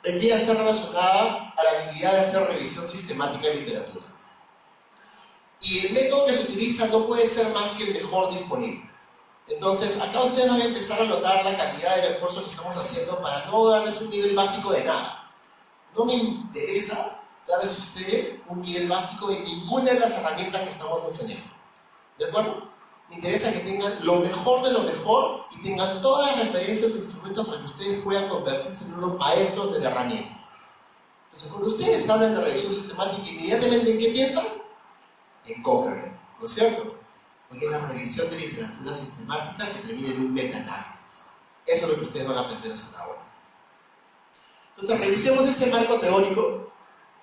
vendría a estar relacionada a la habilidad de hacer revisión sistemática de literatura. Y el método que se utiliza no puede ser más que el mejor disponible. Entonces, acá ustedes van a empezar a notar la calidad del esfuerzo que estamos haciendo para no darles un nivel básico de nada. No me interesa darles a ustedes un nivel básico de ninguna de las herramientas que estamos enseñando. ¿De acuerdo? Me interesa que tengan lo mejor de lo mejor y tengan todas las referencias e instrumentos para que ustedes puedan convertirse en unos maestros de la herramienta. Entonces, cuando ustedes hablan de revisión sistemática, inmediatamente ¿en qué piensan? En Cochrane, ¿no es cierto? Porque es la revisión de literatura sistemática que termina en un meta-análisis. Eso es lo que ustedes van a aprender a hacer ahora. Entonces, revisemos ese marco teórico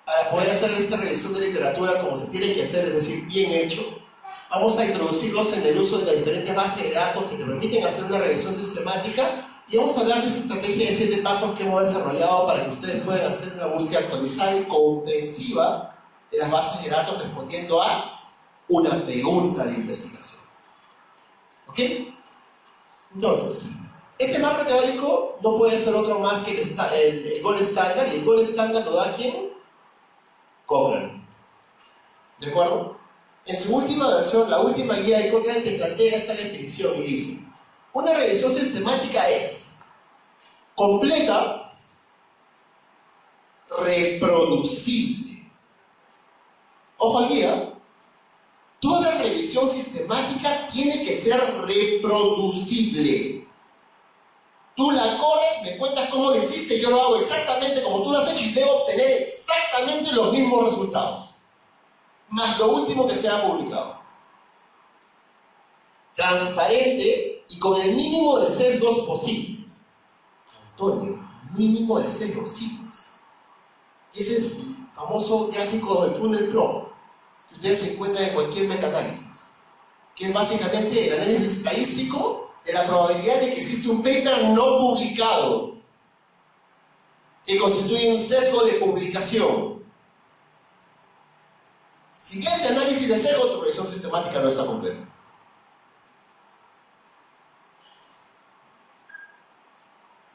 para poder hacer esta revisión de literatura como se tiene que hacer, es decir, bien hecho. Vamos a introducirlos en el uso de las diferentes bases de datos que te permiten hacer una revisión sistemática y vamos a hablar de esa estrategia de 7 pasos que hemos desarrollado para que ustedes puedan hacer una búsqueda actualizada y comprensiva de las bases de datos respondiendo a una pregunta de investigación. ¿Ok? Entonces, este marco teórico no puede ser otro más que el gold standard, y el gold standard lo da ¿quién? Cochrane. ¿De acuerdo? En su última versión, la última guía de Cochrane te plantea esta definición y dice: una revisión sistemática es completa, reproducible. Ojo al guía. Toda revisión sistemática tiene que ser reproducible. Tú la corres, me cuentas cómo lo hiciste, yo lo hago exactamente como tú lo has hecho y debo obtener exactamente los mismos resultados. Más lo último que se ha publicado. Transparente y con el mínimo de sesgos posibles. Antonio, mínimo de sesgos simples. Ese es el famoso gráfico del funnel Pro que ustedes se encuentran en cualquier metaanálisis, que es básicamente el análisis estadístico de la probabilidad de que existe un paper no publicado, que constituye un sesgo de publicación. Sin ese análisis de sesgo, tu revisión sistemática no está completa.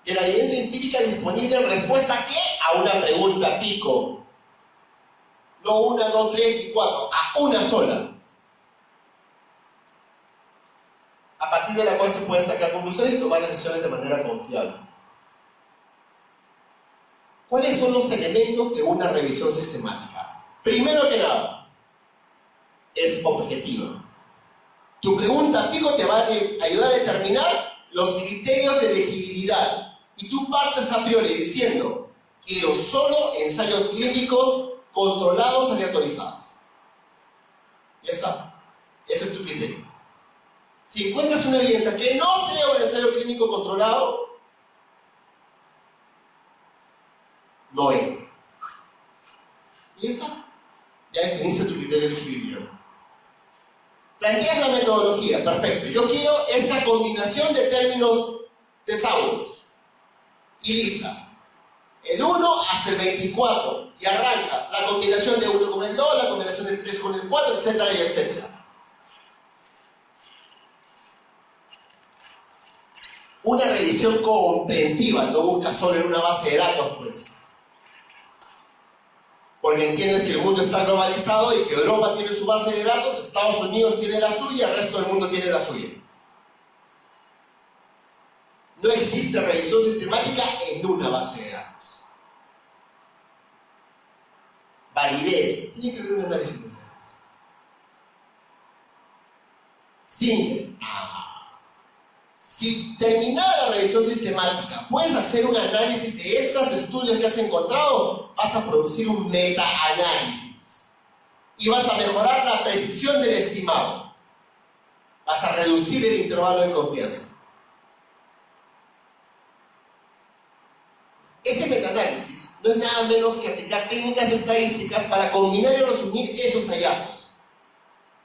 Y la evidencia empírica disponible en respuesta ¿a qué? A una pregunta pico. No una, no tres y cuatro, a una sola. A partir de la cual se pueden sacar conclusiones y tomar decisiones de manera confiable. ¿Cuáles son los elementos de una revisión sistemática? Primero que nada, es objetiva. Tu pregunta pico te va a ayudar a determinar los criterios de elegibilidad. Y tú partes a priori diciendo: quiero solo ensayos clínicos controlados aleatorizados. Ya está. Ese es tu criterio. Si encuentras una evidencia que no sea un ensayo clínico controlado, no entra. Y ya está. Ya definiste tu criterio de elegibilidad. Planteas la metodología, perfecto. Yo quiero esta combinación de términos tesauros y listas. El 1 hasta el 24 y arrancas la combinación de 1 con el 2, la combinación del 3 con el 4, etcétera y etcétera. Una revisión comprensiva, no buscas solo en una base de datos, pues. Porque entiendes que el mundo está globalizado y que Europa tiene su base de datos, Estados Unidos tiene la suya, el resto del mundo tiene la suya. No existe revisión sistemática en una base de datos. Validez. Tiene que haber un análisis de sesgos. Síntesis. Si terminada la revisión sistemática puedes hacer un análisis de esos estudios que has encontrado, vas a producir un meta-análisis y vas a mejorar la precisión del estimado. Vas a reducir el intervalo de confianza. Ese meta-análisis no es nada menos que aplicar técnicas estadísticas para combinar y resumir esos hallazgos.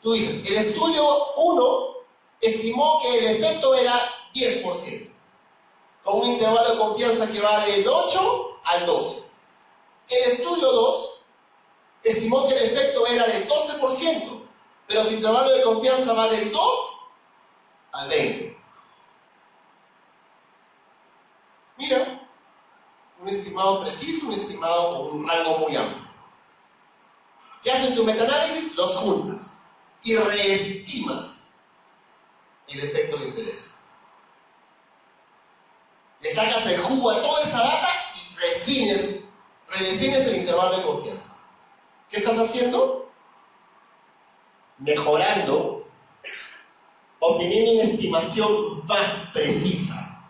Tú dices, el estudio 1 estimó que el efecto era 10%, con un intervalo de confianza que va del 8 al 12. El estudio 2 estimó que el efecto era del 12%, pero su intervalo de confianza va del 2 al 20. Mira, Un estimado preciso, un estimado con un rango muy amplio. ¿Qué hacen tu metaanálisis? Los juntas y reestimas el efecto de interés. Le sacas el jugo a toda esa data y redefines el intervalo de confianza. ¿Qué estás haciendo? Mejorando, obteniendo una estimación más precisa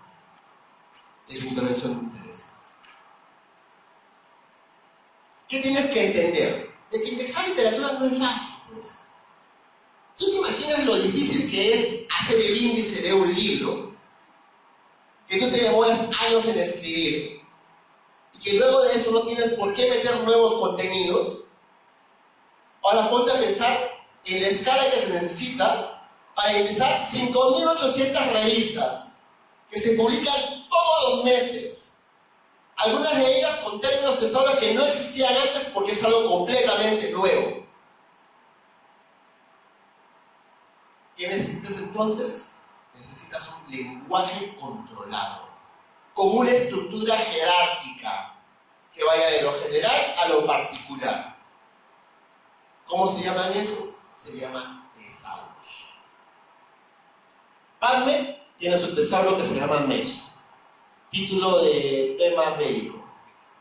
de tu intervención de interés. ¿Qué tienes que entender? De que indexar literatura no es fácil, pues. ¿Tú te imaginas lo difícil que es hacer el índice de un libro? Que tú te demoras años en escribir y que luego de eso no tienes por qué meter nuevos contenidos. Ahora ponte a pensar en la escala que se necesita para empezar 5.800 revistas que se publican todos los meses. Algunas de ellas con términos tesoros que no existían antes porque es algo completamente nuevo. ¿Qué necesitas entonces? Necesitas un lenguaje controlado, con una estructura jerárquica que vaya de lo general a lo particular. ¿Cómo se llaman esos? Se llaman tesauros. PubMed tiene su tesauro que se llama MESH, título de tema médico.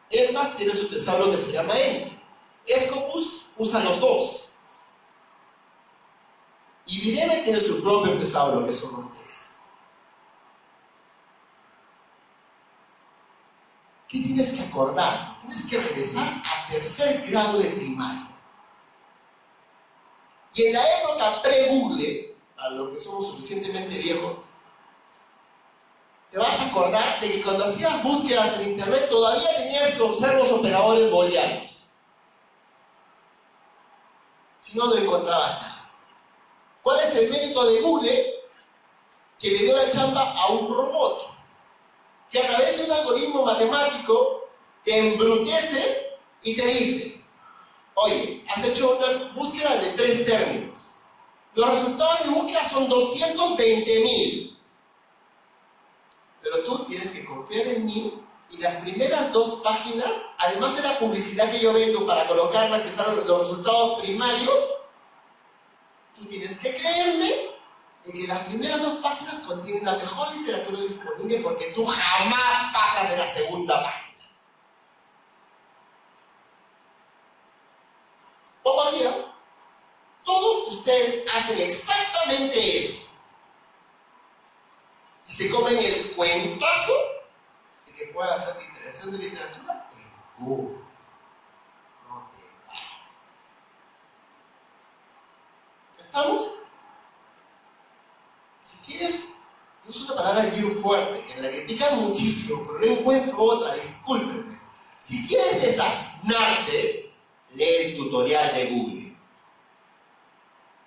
ENVAS tiene su tesauro que se llama ENVI. Scopus usa los dos. Y Vireme tiene su propio tesauro, que son los tres. ¿Qué tienes que acordar? Tienes que regresar a tercer grado de primaria. Y en la época pre-Google, a los que somos suficientemente viejos, te vas a acordar de que cuando hacías búsquedas en internet todavía tenías que usar los operadores booleanos. Si no, no encontrabas nada. ¿Cuál es el mérito de Google? Que le dio la chamba a un robot que a través de un algoritmo matemático te embrutece y te dice: oye, has hecho una búsqueda de 3 términos. Los resultados de búsqueda son 220.000. Pero tú tienes que confiar en mí y las primeras 2 páginas, además de la publicidad que yo vendo para colocarla, que son los resultados primarios, tú tienes que creerme de que las primeras 2 páginas contienen la mejor literatura disponible porque tú jamás pasas de la segunda página. Hoy día, todos ustedes hacen exactamente eso. Y se comen el cuentazo de que pueda hacer la interacción de literatura en Google. No te pases. ¿Estamos? Si quieres, yo uso una palabra bien fuerte, que me la critican muchísimo, pero no encuentro otra, discúlpenme. Si quieres desaznarte, lee el tutorial de Google.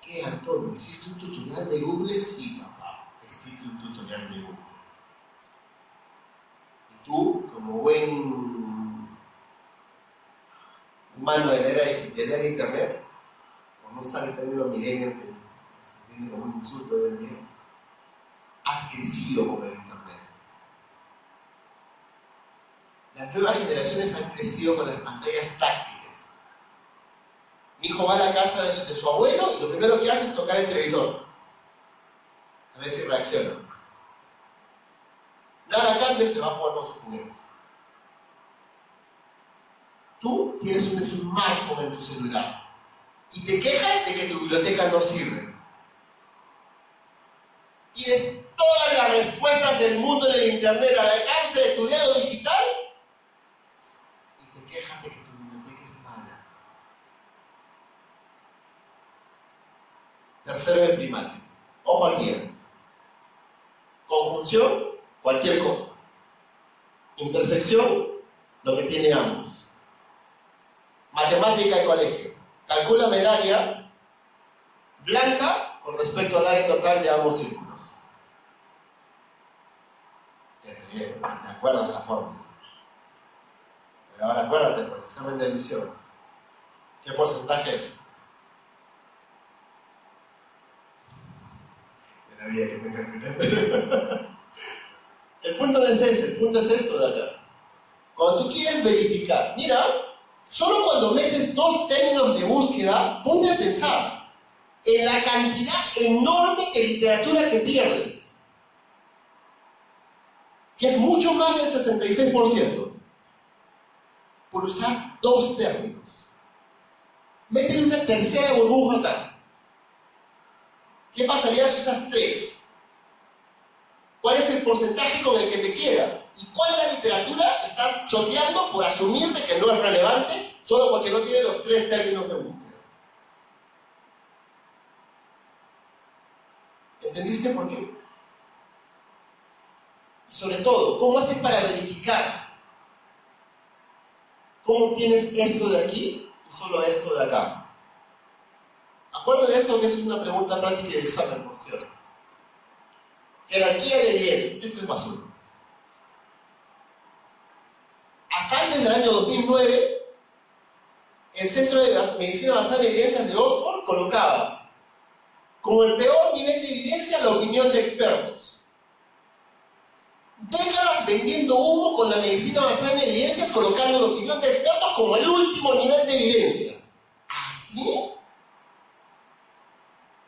¿Qué, Antonio? ¿Existe un tutorial de Google? Sí, papá, existe un tutorial de Google. Y tú, como buen humano de la era de internet, como no usar el término milenio, que se entiende como un insulto del día, has crecido con el internet. Las nuevas generaciones han crecido con las pantallas táctiles. Mi hijo va a la casa de su abuelo y lo primero que hace es tocar el televisor. A ver si reacciona. Nada cambia, se va a jugar con sus juguetes. Tú tienes un smartphone en tu celular y te quejas de que tu biblioteca no sirve. Tienes todas las respuestas del mundo en el internet al alcance de tu dedo digital y te quejas de que tu biblioteca es mala. Tercero de primaria. Ojo al guía. Conjunción, cualquier cosa. Intersección, lo que tienen ambos. Matemática y colegio. Calcula medalla blanca con respecto al área total de ambos círculos. ¿Te acuerdas de la fórmula? Pero ahora acuérdate, por el examen de admisión, ¿qué porcentaje es? De la vida que tengas que. El punto no es ese, el punto es esto de acá. Cuando tú quieres verificar, mira, solo cuando metes dos términos de búsqueda, ponte a pensar en la cantidad enorme de literatura que pierdes, que es mucho más del 66%, por usar dos términos. Métele una tercera burbuja acá. ¿Qué pasaría si usas tres? ¿Cuál es el porcentaje con el que te quedas? ¿Y cuánta literatura estás choteando por asumir de que no es relevante solo porque no tiene los tres términos de búsqueda? ¿Entendiste por qué? Y sobre todo, ¿cómo haces para verificar? ¿Cómo tienes esto de aquí y solo esto de acá? Acuérdense de eso, que es una pregunta práctica de examen, por cierto. Jerarquía de evidencia. Esto es basura. Hasta antes del año 2009, el Centro de Medicina Basada en Evidencias de Oxford colocaba como el peor nivel de evidencia la opinión de expertos. Décadas vendiendo humo con la medicina basada en evidencias, colocando la opinión de expertos como el último nivel de evidencia. ¿Así?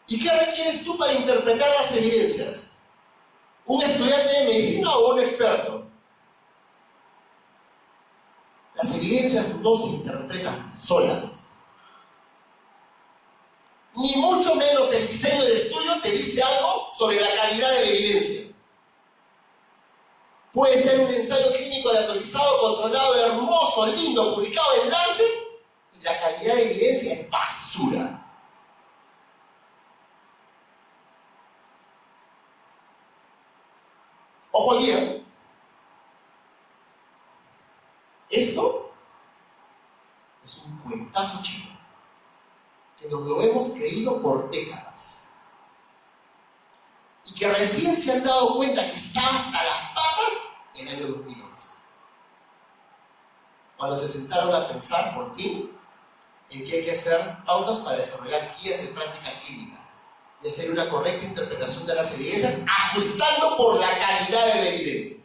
¿Y qué requieres tú para interpretar las evidencias? ¿Un estudiante de medicina o un experto? Las evidencias no se interpretan solas. Ni mucho menos el diseño de estudio te dice algo sobre la calidad de la evidencia. Puede ser un ensayo clínico aleatorizado, controlado, hermoso, lindo, publicado en Lancet, y la calidad de evidencia es basura. Ojo al día. Esto es un cuentazo chino que nos lo hemos creído por décadas y que recién se han dado cuenta que está hasta las patas en el año 2011, cuando se sentaron a pensar por fin en que hay que hacer pautas para desarrollar guías de práctica clínica y hacer una correcta interpretación de las evidencias, ajustando por la calidad de la evidencia.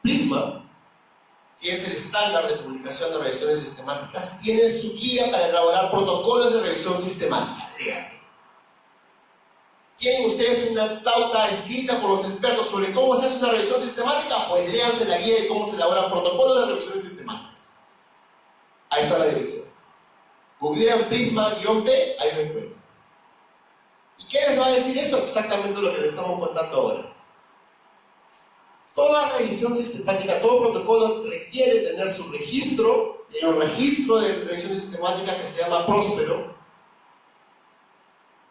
Prisma, que es el estándar de publicación de revisiones sistemáticas, tiene su guía para elaborar protocolos de revisión sistemática. Léanlo. ¿Tienen ustedes una pauta escrita por los expertos sobre cómo se hace una revisión sistemática? Pues léanse la guía de cómo se elaboran protocolos de revisiones sistemáticas. Ahí está la dirección. Googlean Prisma-P, ahí lo encuentran. ¿Y qué les va a decir eso? Exactamente lo que les estamos contando ahora. Toda revisión sistemática, todo protocolo requiere tener su registro, y hay un registro de revisión sistemática que se llama Próspero.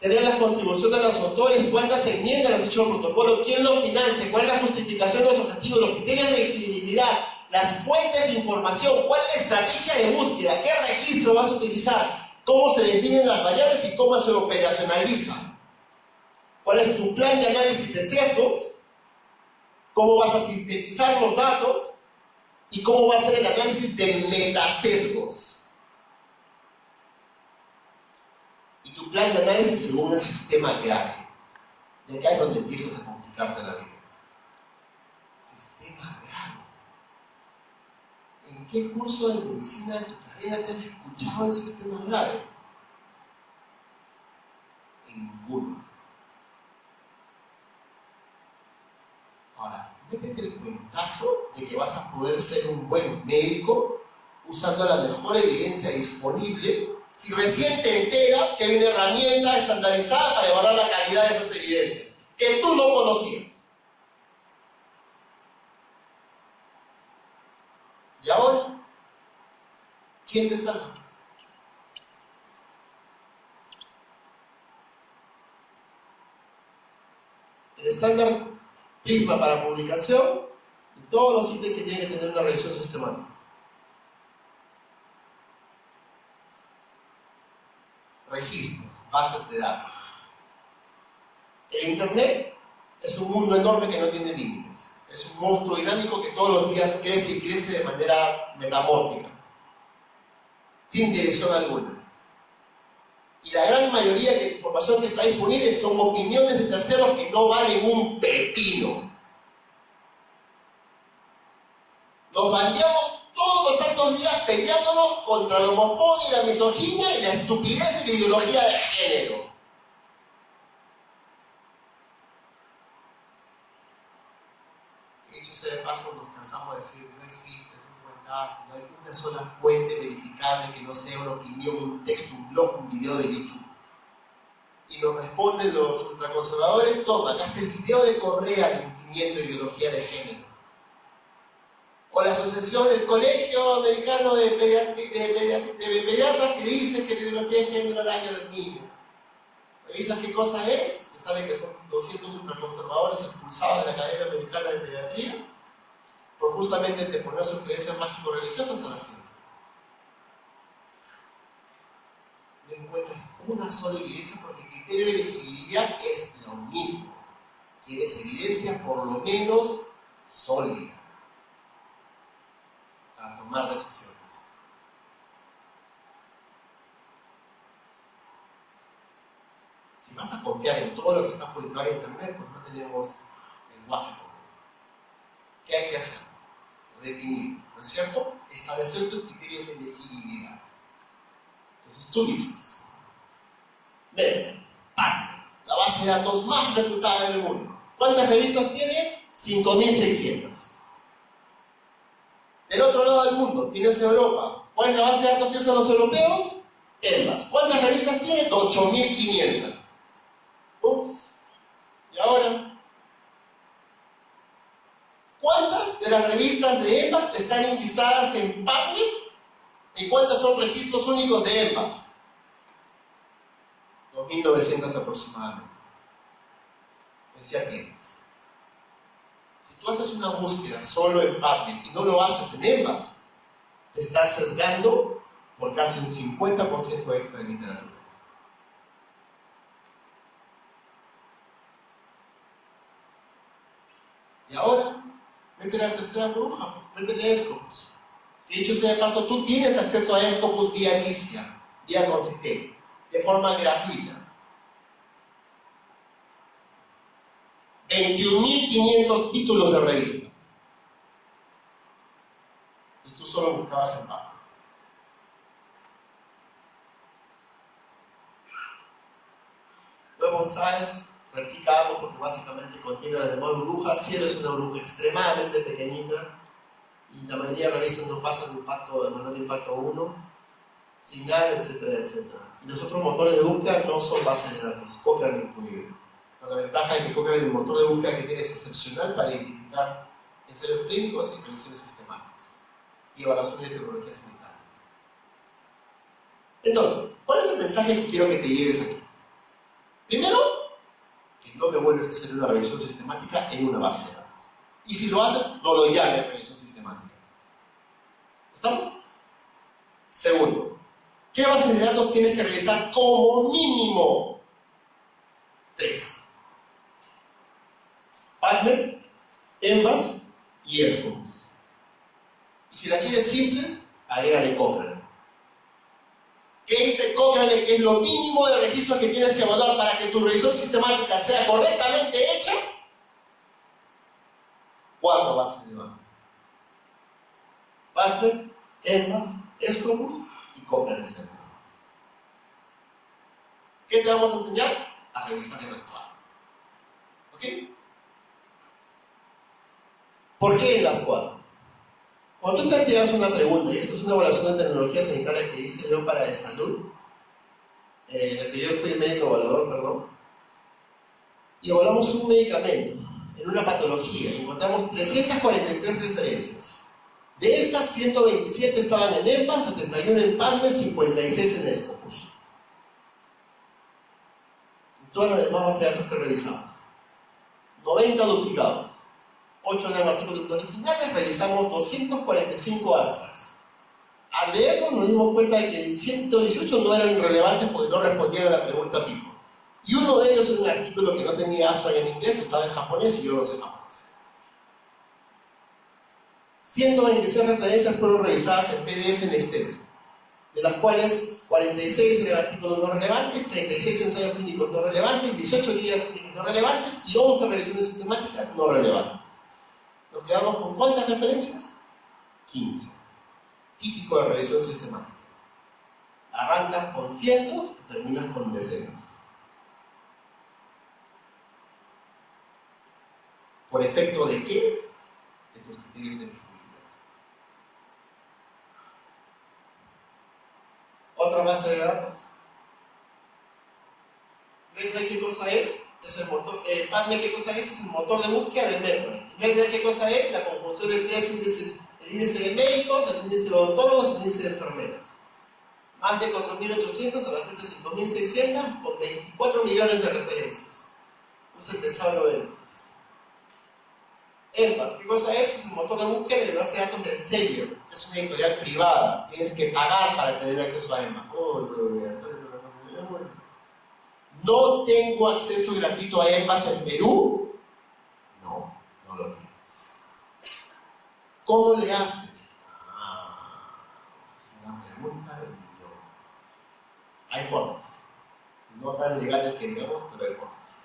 Tener la contribución de los autores, cuántas enmiendas has hecho el protocolo, quién lo financia, cuál es la justificación de los objetivos, los criterios de elegibilidad, las fuentes de información, cuál es la estrategia de búsqueda, qué registro vas a utilizar, cómo se definen las variables y cómo se operacionaliza, cuál es tu plan de análisis de sesgos, cómo vas a sintetizar los datos y cómo va a ser el análisis de metasesgos. Y tu plan de análisis según el sistema grave. De acá es donde empiezas a complicarte la vida. Sistema grave. ¿En qué curso de medicina de tu carrera te has escuchado el sistema grave? En ninguno. Ahora, métete el cuentazo de que vas a poder ser un buen médico usando la mejor evidencia disponible si recién te enteras que hay una herramienta estandarizada para evaluar la calidad de esas evidencias que tú no conocías. ¿Y ahora? ¿Quién te salva? El estándar Prisma para publicación y todos los ítems que tienen que tener una revisión sistemática. Registros, bases de datos. El Internet es un mundo enorme que no tiene límites. Es un monstruo dinámico que todos los días crece y crece de manera metamórfica, sin dirección alguna. Y la gran mayoría de la información que está disponible son opiniones de terceros que no valen un pepino. Nos bandeamos todos los santos días peleándonos contra la homofobia y la misoginia y la estupidez y la ideología de género. Dicho sea de paso, nos cansamos de decir no existe, es un buen caso, no hay una sola fuente verificable que no sea una opinión, un texto, un blog, un video de YouTube. Y nos responden los ultraconservadores, toma, acá está el video de Correa definiendo ideología de género. O la asociación, el Colegio Americano de Pediatras que dice que la ideología de género daña a los niños. ¿Revisas qué cosa es? Te sale que son 200 ultraconservadores expulsados de la Academia Americana de Pediatría por justamente poner sus creencias mágico-religiosas a la ciencia. No encuentras una sola evidencia porque el criterio de elegibilidad es lo mismo. Quieres evidencia por lo menos sólida para tomar decisiones. Si vas a confiar en todo lo que está publicado en internet, pues no tenemos lenguaje común. ¿Qué hay que hacer? Definir, ¿no es cierto? Establecer tus criterios de elegibilidad. Entonces tú dices, Medgar, la base de datos más reputada del mundo. ¿Cuántas revistas tiene? 5.600. Del otro lado del mundo, tienes Europa. ¿Cuál es la base de datos que usan los europeos? EMBAS. ¿Cuántas revistas tiene? 8.500. Ups. ¿Y ahora? ¿Cuántas de las revistas de EMBAS están indizadas en PubMed? ¿Y cuántas son registros únicos de EMBAS? 2.900 aproximadamente. Pues ya tienes. Si tú haces una búsqueda solo en PubMed y no lo haces en EMBAS, te estás sesgando por casi un 50% extra de literatura. Y ahora, métele a la tercera burbuja, métele a Scopus. Dicho sea de paso, tú tienes acceso a Scopus vía Alicia, vía Concité, de forma gratuita. 21.500 títulos de revistas. Y tú solo buscabas en PubMed. Web of Science, replicamos porque básicamente contiene las demás burbujas. Cielo es una burbuja extremadamente pequeñita y la mayoría de revistas no pasan de manual de impacto 1, Signal, etcétera, etcétera. Y los otros motores de búsqueda no son bases de datos, Cochrane incluido. La ventaja es que Cochrane, el motor de búsqueda que tiene es excepcional para identificar ensayos clínicos y previsiones sistemáticas y evaluaciones de tecnología sanitaria. Entonces, ¿cuál es el mensaje que quiero que te lleves aquí? Primero, que no te vuelves a hacer una revisión sistemática en una base de datos. Y si lo haces, no lo llames revisión sistemática. ¿Estamos? Segundo, ¿qué bases de datos tienes que revisar como mínimo? 3. PubMed, EMBAS y Scopus. Y si la quieres simple, agrégale Cochrane. ¿Qué dice Cochrane que es lo mínimo de registros que tienes que evaluar para que tu revisión sistemática sea correctamente hecha? 4 bases de datos. PubMed, EMBAS, Scopus y Cochrane Center. ¿Qué te vamos a enseñar? A revisar en el cuadro. ¿Ok? ¿Por qué en las 4? Cuando tú te envías una pregunta, y esta es una evaluación de tecnología sanitaria que hice yo para de salud, en la que yo fui el médico evaluador, perdón, y evaluamos un medicamento en una patología, y encontramos 343 referencias. De estas, 127 estaban en EMBAS, 71 en PubMed, 56 en Scopus. Y todas las demás bases de datos que revisamos. 90 duplicados. 8 eran artículos originales, revisamos 245 abstracts. Al leerlo nos dimos cuenta de que 118 no eran relevantes porque no respondían a la pregunta tipo. Y uno de ellos es un artículo que no tenía abstract en inglés, estaba en japonés y yo no sé japonés. 126 referencias fueron revisadas en PDF en extenso. de las cuales 46 eran artículos no relevantes, 36 ensayos clínicos no relevantes, 18 guías clínicos no relevantes y 11 revisiones sistemáticas no relevantes. Nos quedamos con ¿cuántas referencias? 15. Típico de revisión sistemática. Arrancas con cientos y terminas con decenas. ¿Por efecto de qué? De tus criterios de elegibilidad. Otra base de datos. ¿Medline qué cosa es? Es el motor. PubMed qué cosa es? Es el motor de búsqueda de Medline. Medline qué cosa es? La conjunción de tres índices: el índice de médicos, el índice de odontólogos y el índice de enfermeras. Más de 4.800, a la fecha 5.600, con 24 millones de referencias. Usa el tesauro ENVAS. ENVAS, ¿qué cosa es? Es un motor de búsqueda de base de datos de Elsevier. Es una editorial privada. Tienes que pagar para tener acceso a ENVAS. ¿No tengo acceso gratuito a ENVAS en Perú? No, no lo tienes. ¿Cómo le haces? Esa es una pregunta del millón. Hay formas. No tan legales que digamos, pero hay formas.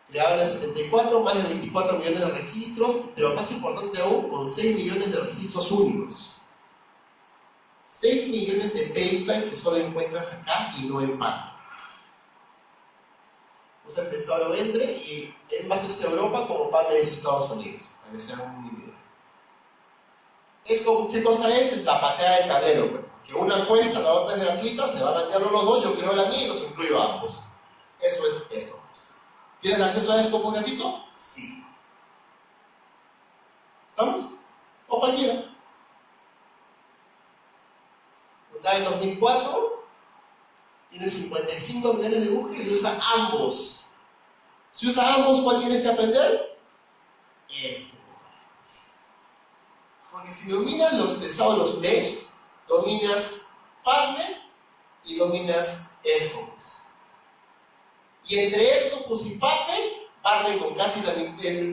Creado en el 74, más de 24 millones de registros, pero más importante aún, con 6 millones de registros únicos. 6 millones de paper que solo encuentras acá y no en PubMed. Usa el tesauro Endre y ENVAS es Europa como PubMed es Estados Unidos, para que se hagan una idea. ¿Qué cosa es? Es la pateada de tablero, pues. Que una cuesta, la otra es gratuita, se van a dañar los dos, yo creo la mía y los incluyo a ambos. Eso es esto. ¿Tienes acceso a Escopo gratuito? Sí. ¿Estamos? O cualquiera. Está en 2004, tiene 55 millones de búsquedas y usa ambos. Si usa ambos, ¿cuál tienes que aprender? Este. Porque si dominas los tesauros mesh, dominas PubMed y dominas Scopus. Y entre Scopus y PubMed, parten con casi la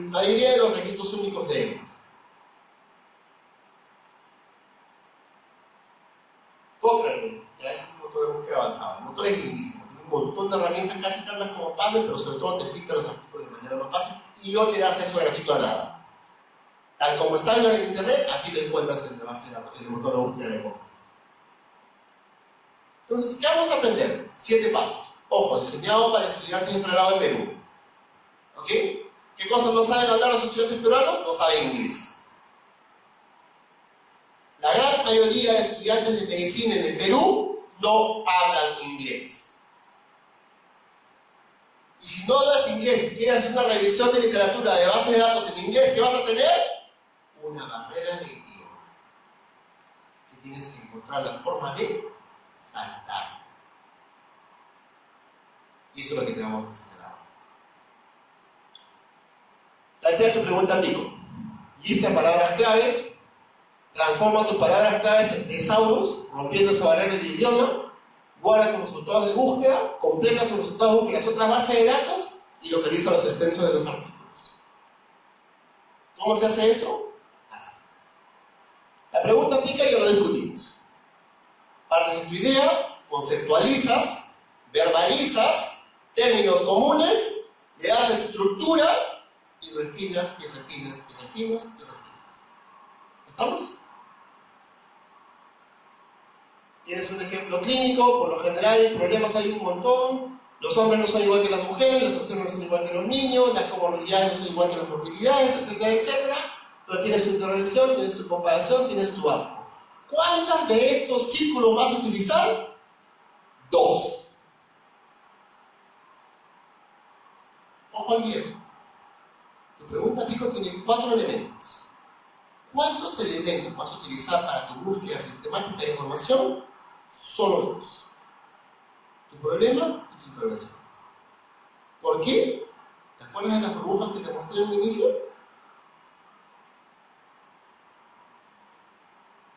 mayoría de los registros únicos de ENVAS. Cochrane, ya este es un motor de búsqueda avanzado. El motor es lindísimo, tiene un montón de herramientas casi tantas como PubMed, pero sobre todo te filtra los artículos de manera más fácil y no te da acceso gratuito a nada. Tal como está en el internet, así lo encuentras en la base de datos, en el motor de búsqueda de Cochrane. Entonces, ¿qué vamos a aprender? 7 pasos. Ojo, diseñado para estudiantes de pregrado en Perú. ¿Ok? ¿Qué cosas no saben hablar los estudiantes peruanos? No saben inglés. La gran mayoría de estudiantes de medicina en el Perú no hablan inglés. Y si no hablas inglés y quieres hacer una revisión de literatura de base de datos en inglés, ¿qué vas a tener? Una barrera de idioma. Que tienes que encontrar la forma de saltar. Y eso es lo que tenemos que hacer ahora. Plantea tu pregunta pico. Lista palabras claves. Transforma tus palabras claves en tesauros, rompiendo esa barrera del idioma. Guarda tus resultados de búsqueda. Completa tus resultados de búsqueda en las otras bases de datos y localiza los extensos de los artículos. ¿Cómo se hace eso? Así. La pregunta pica y ya lo discutimos. Partes de tu idea, conceptualizas, verbalizas términos comunes, le das estructura y refinas, y refinas, y refinas, y refinas. ¿Estamos? Tienes un ejemplo clínico, por lo general problemas hay un montón, los hombres no son igual que las mujeres, los ancianos no son igual que los niños, las comorbilidades no son igual que las morbilidades, etcétera, etcétera, pero tienes tu intervención, tienes tu comparación, tienes tu auto. ¿Cuántas de estos círculos vas a utilizar? 2. Ojo al viejo. Tu pregunta pico tiene 4 elementos. ¿Cuántos elementos vas a utilizar para tu búsqueda sistemática de información? Solo 2. Tu problema y tu intervención. ¿Por qué? ¿Te acuerdas de las burbujas que te mostré en un inicio?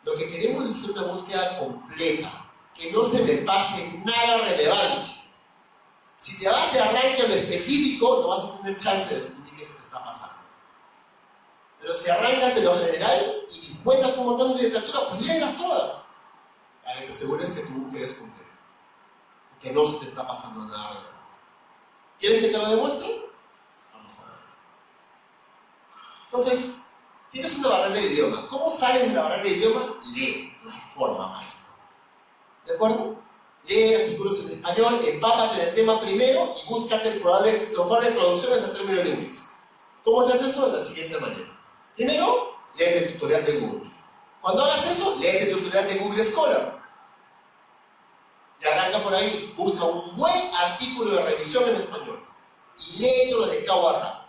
Lo que queremos es hacer una búsqueda completa, que no se me pase nada relevante. Si te vas de arranque a lo específico, no vas a tener chance de descubrir qué se te está pasando. Pero si arrancas en lo general y encuentras un montón de literatura, pues léelas todas. Para que te asegures que tu búsqueda es completa. Que no se te está pasando nada. ¿Quieren que te lo demuestre? Vamos a ver. Entonces, tienes una barrera de idioma. ¿Cómo sales de la barrera de idioma? Lee. No hay forma, maestro. ¿De acuerdo? Lee artículos en español, empápate en el tema primero y búscate probables traducciones a término en inglés. ¿Cómo se hace eso? De la siguiente manera. Primero, léete el tutorial de Google. Cuando hagas eso, léete el tutorial de Google Scholar. Y arranca por ahí, busca un buen artículo de revisión en español y léelo de cabo a rabo.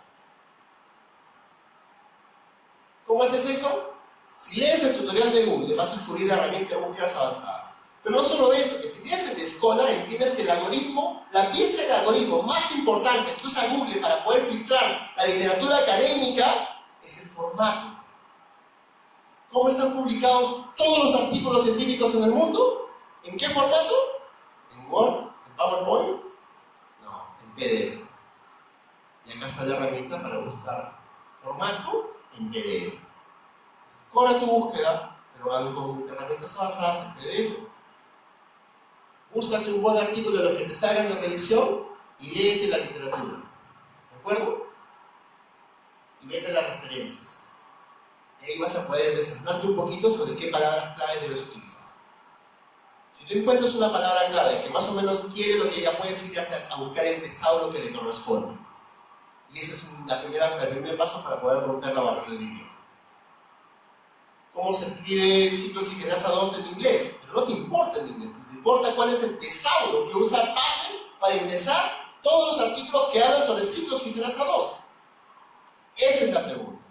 ¿Cómo haces eso? Si lees el tutorial de Google, vas a descubrir la herramienta de búsquedas avanzadas. Pero no solo eso, que si lees el de Scholar, entiendes que el algoritmo, la pieza del algoritmo más importante que usa Google para poder filtrar la literatura académica es el formato. ¿Cómo están publicados todos los artículos científicos en el mundo? ¿En qué formato? ¿En Word? ¿En PowerPoint? No, en PDF. Y acá está la herramienta para buscar formato en PDF. Corre tu búsqueda, pero hazlo con herramientas avanzadas en PDF. Búscate un buen artículo de los que te salgan de revisión y léete la literatura. ¿De acuerdo? Y vete las referencias. Y ahí vas a poder desarrollarte un poquito sobre qué palabras clave debes utilizar. Si tú encuentras una palabra clave que más o menos quiere lo que ella puede ir a buscar el tesauro que le corresponde. Y ese es el primer paso para poder romper la barrera del idioma. ¿Cómo se escribe ciclo Sigenasa 2 en inglés? Pero no te importa el inglés, te importa cuál es el tesauro que usa PubMed para ingresar todos los artículos que hablan sobre ciclo Sigenasa 2. Esa es la pregunta.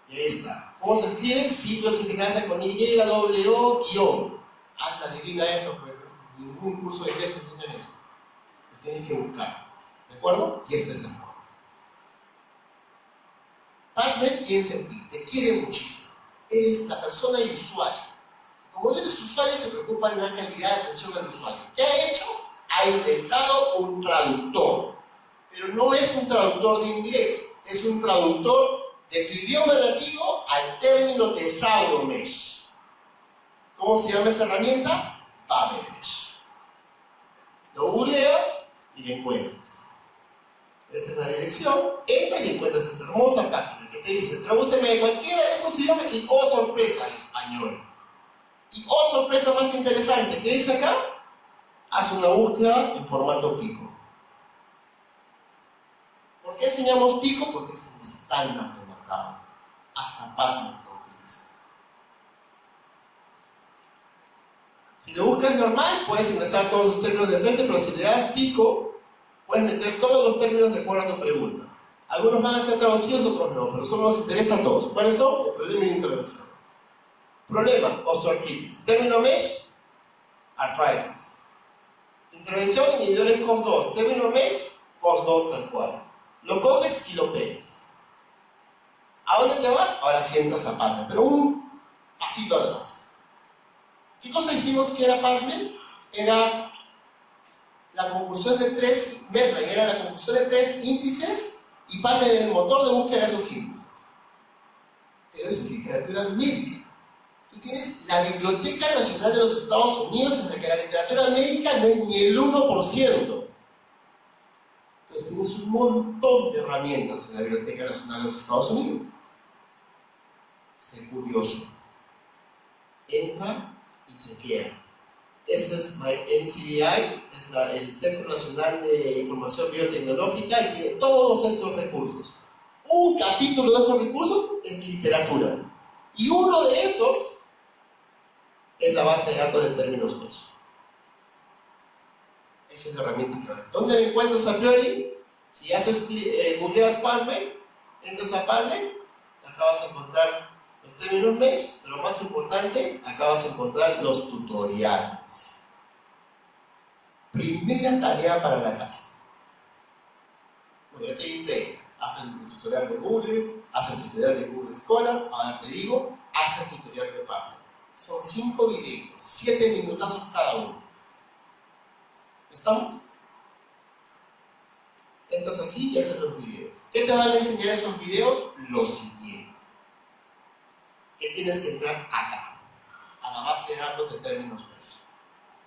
Y ahí está. ¿Cómo se escribe? Ciclo Sigenasa con Y, doble O, guión. Anda, adivina eso, porque ningún curso de inglés te enseña eso. Pues tienes que buscar. ¿De acuerdo? Y esta es la forma. PubMed piensa en ti, te quiere muchísimo. Eres la persona y usuario. Como eres usuario, se preocupa en una calidad de atención al usuario. ¿Qué ha hecho? Ha inventado un traductor. Pero no es un traductor de inglés, es un traductor de tu idioma nativo al término tesauro-mesh. ¿Cómo se llama esa herramienta? PubMed. Lo googleas y lo encuentras. Esta es la dirección, entras y encuentras esta hermosa página que te dice tradúceme de cualquiera de estos idiomas y oh sorpresa, el español. Y oh sorpresa más interesante, ¿qué dice acá? Haz una búsqueda en formato pico. ¿Por qué enseñamos pico? Porque es el estándar del mercado. Hasta PubMed lo utiliza. Si lo buscas normal, puedes ingresar todos los términos de frente, pero si le das pico, puedes meter todos los términos de acuerdo a tu pregunta. Algunos van a ser traducidos, otros no, pero solo nos interesa a todos. ¿Cuáles son? El problema y la intervención. Problema, osteoartritis. Término mesh, arthritis. Intervención individual en COS2. Término mesh, COS2 tal cual. Lo coges y lo pegas. ¿A dónde te vas? Ahora sí entras a PubMed, pero un pasito atrás. ¿Qué cosa dijimos que era PubMed? Era la conjunción de tres, Medline era la conjunción de tres índices y PubMed era el motor de búsqueda de esos índices. Pero es literatura médica. Tú tienes la Biblioteca Nacional de los Estados Unidos, en la que la literatura médica no es ni el 1%. Entonces tienes un montón de herramientas en la Biblioteca Nacional de los Estados Unidos. Sé curioso. Entra y chequea. Este es NCBI, es el Centro Nacional de Información Biotecnológica y tiene todos estos recursos. Un capítulo de esos recursos es literatura. Y uno de esos es la base de datos de términos mesh. Esa es la herramienta que vas. ¿Dónde la encuentras a priori? Si haces googleas PubMed, entras a PubMed, acá vas a encontrar los términos mesh, pero más importante, acá vas a encontrar los tutoriales. Primera tarea para la casa. Bueno, ya te di haz el tutorial de Google, haz el tutorial de Google Scholar, ahora te digo, haz el tutorial de PubMed. Son 5 videitos, 7 minutazos cada uno. ¿Estamos? Entras aquí y haces los videos. ¿Qué te van a enseñar esos videos? Lo siguiente. tienes que entrar acá, a la base de datos de términos mesh.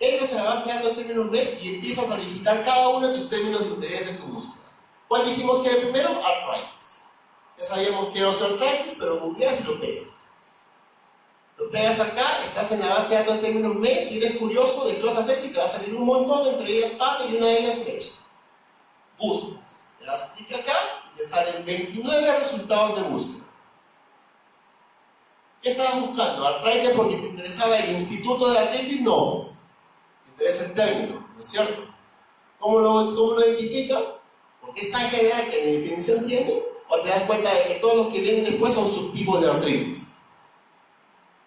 Entras a la base de datos de términos mesh y empiezas a digitar cada uno de tus términos de interés de tu búsqueda. ¿Cuál dijimos que era el primero? Arthritis. Ya sabíamos que era arthritis, pero googleas y lo pegas. Lo pegas acá, estás en la base de datos de términos mesh y eres curioso de qué vas a hacer si te va a salir un montón, entre ellas PAM y una de ellas mesh. Buscas. Le das clic acá y te salen 29 resultados de búsqueda. ¿Qué estabas buscando? ¿Artritis porque te interesaba el instituto de artritis? No. Te interesa el término, ¿no es cierto? ¿Cómo lo identificas? Porque es tan general que ni definición tiene, o te das cuenta de que todos los que vienen después son subtipos de artritis.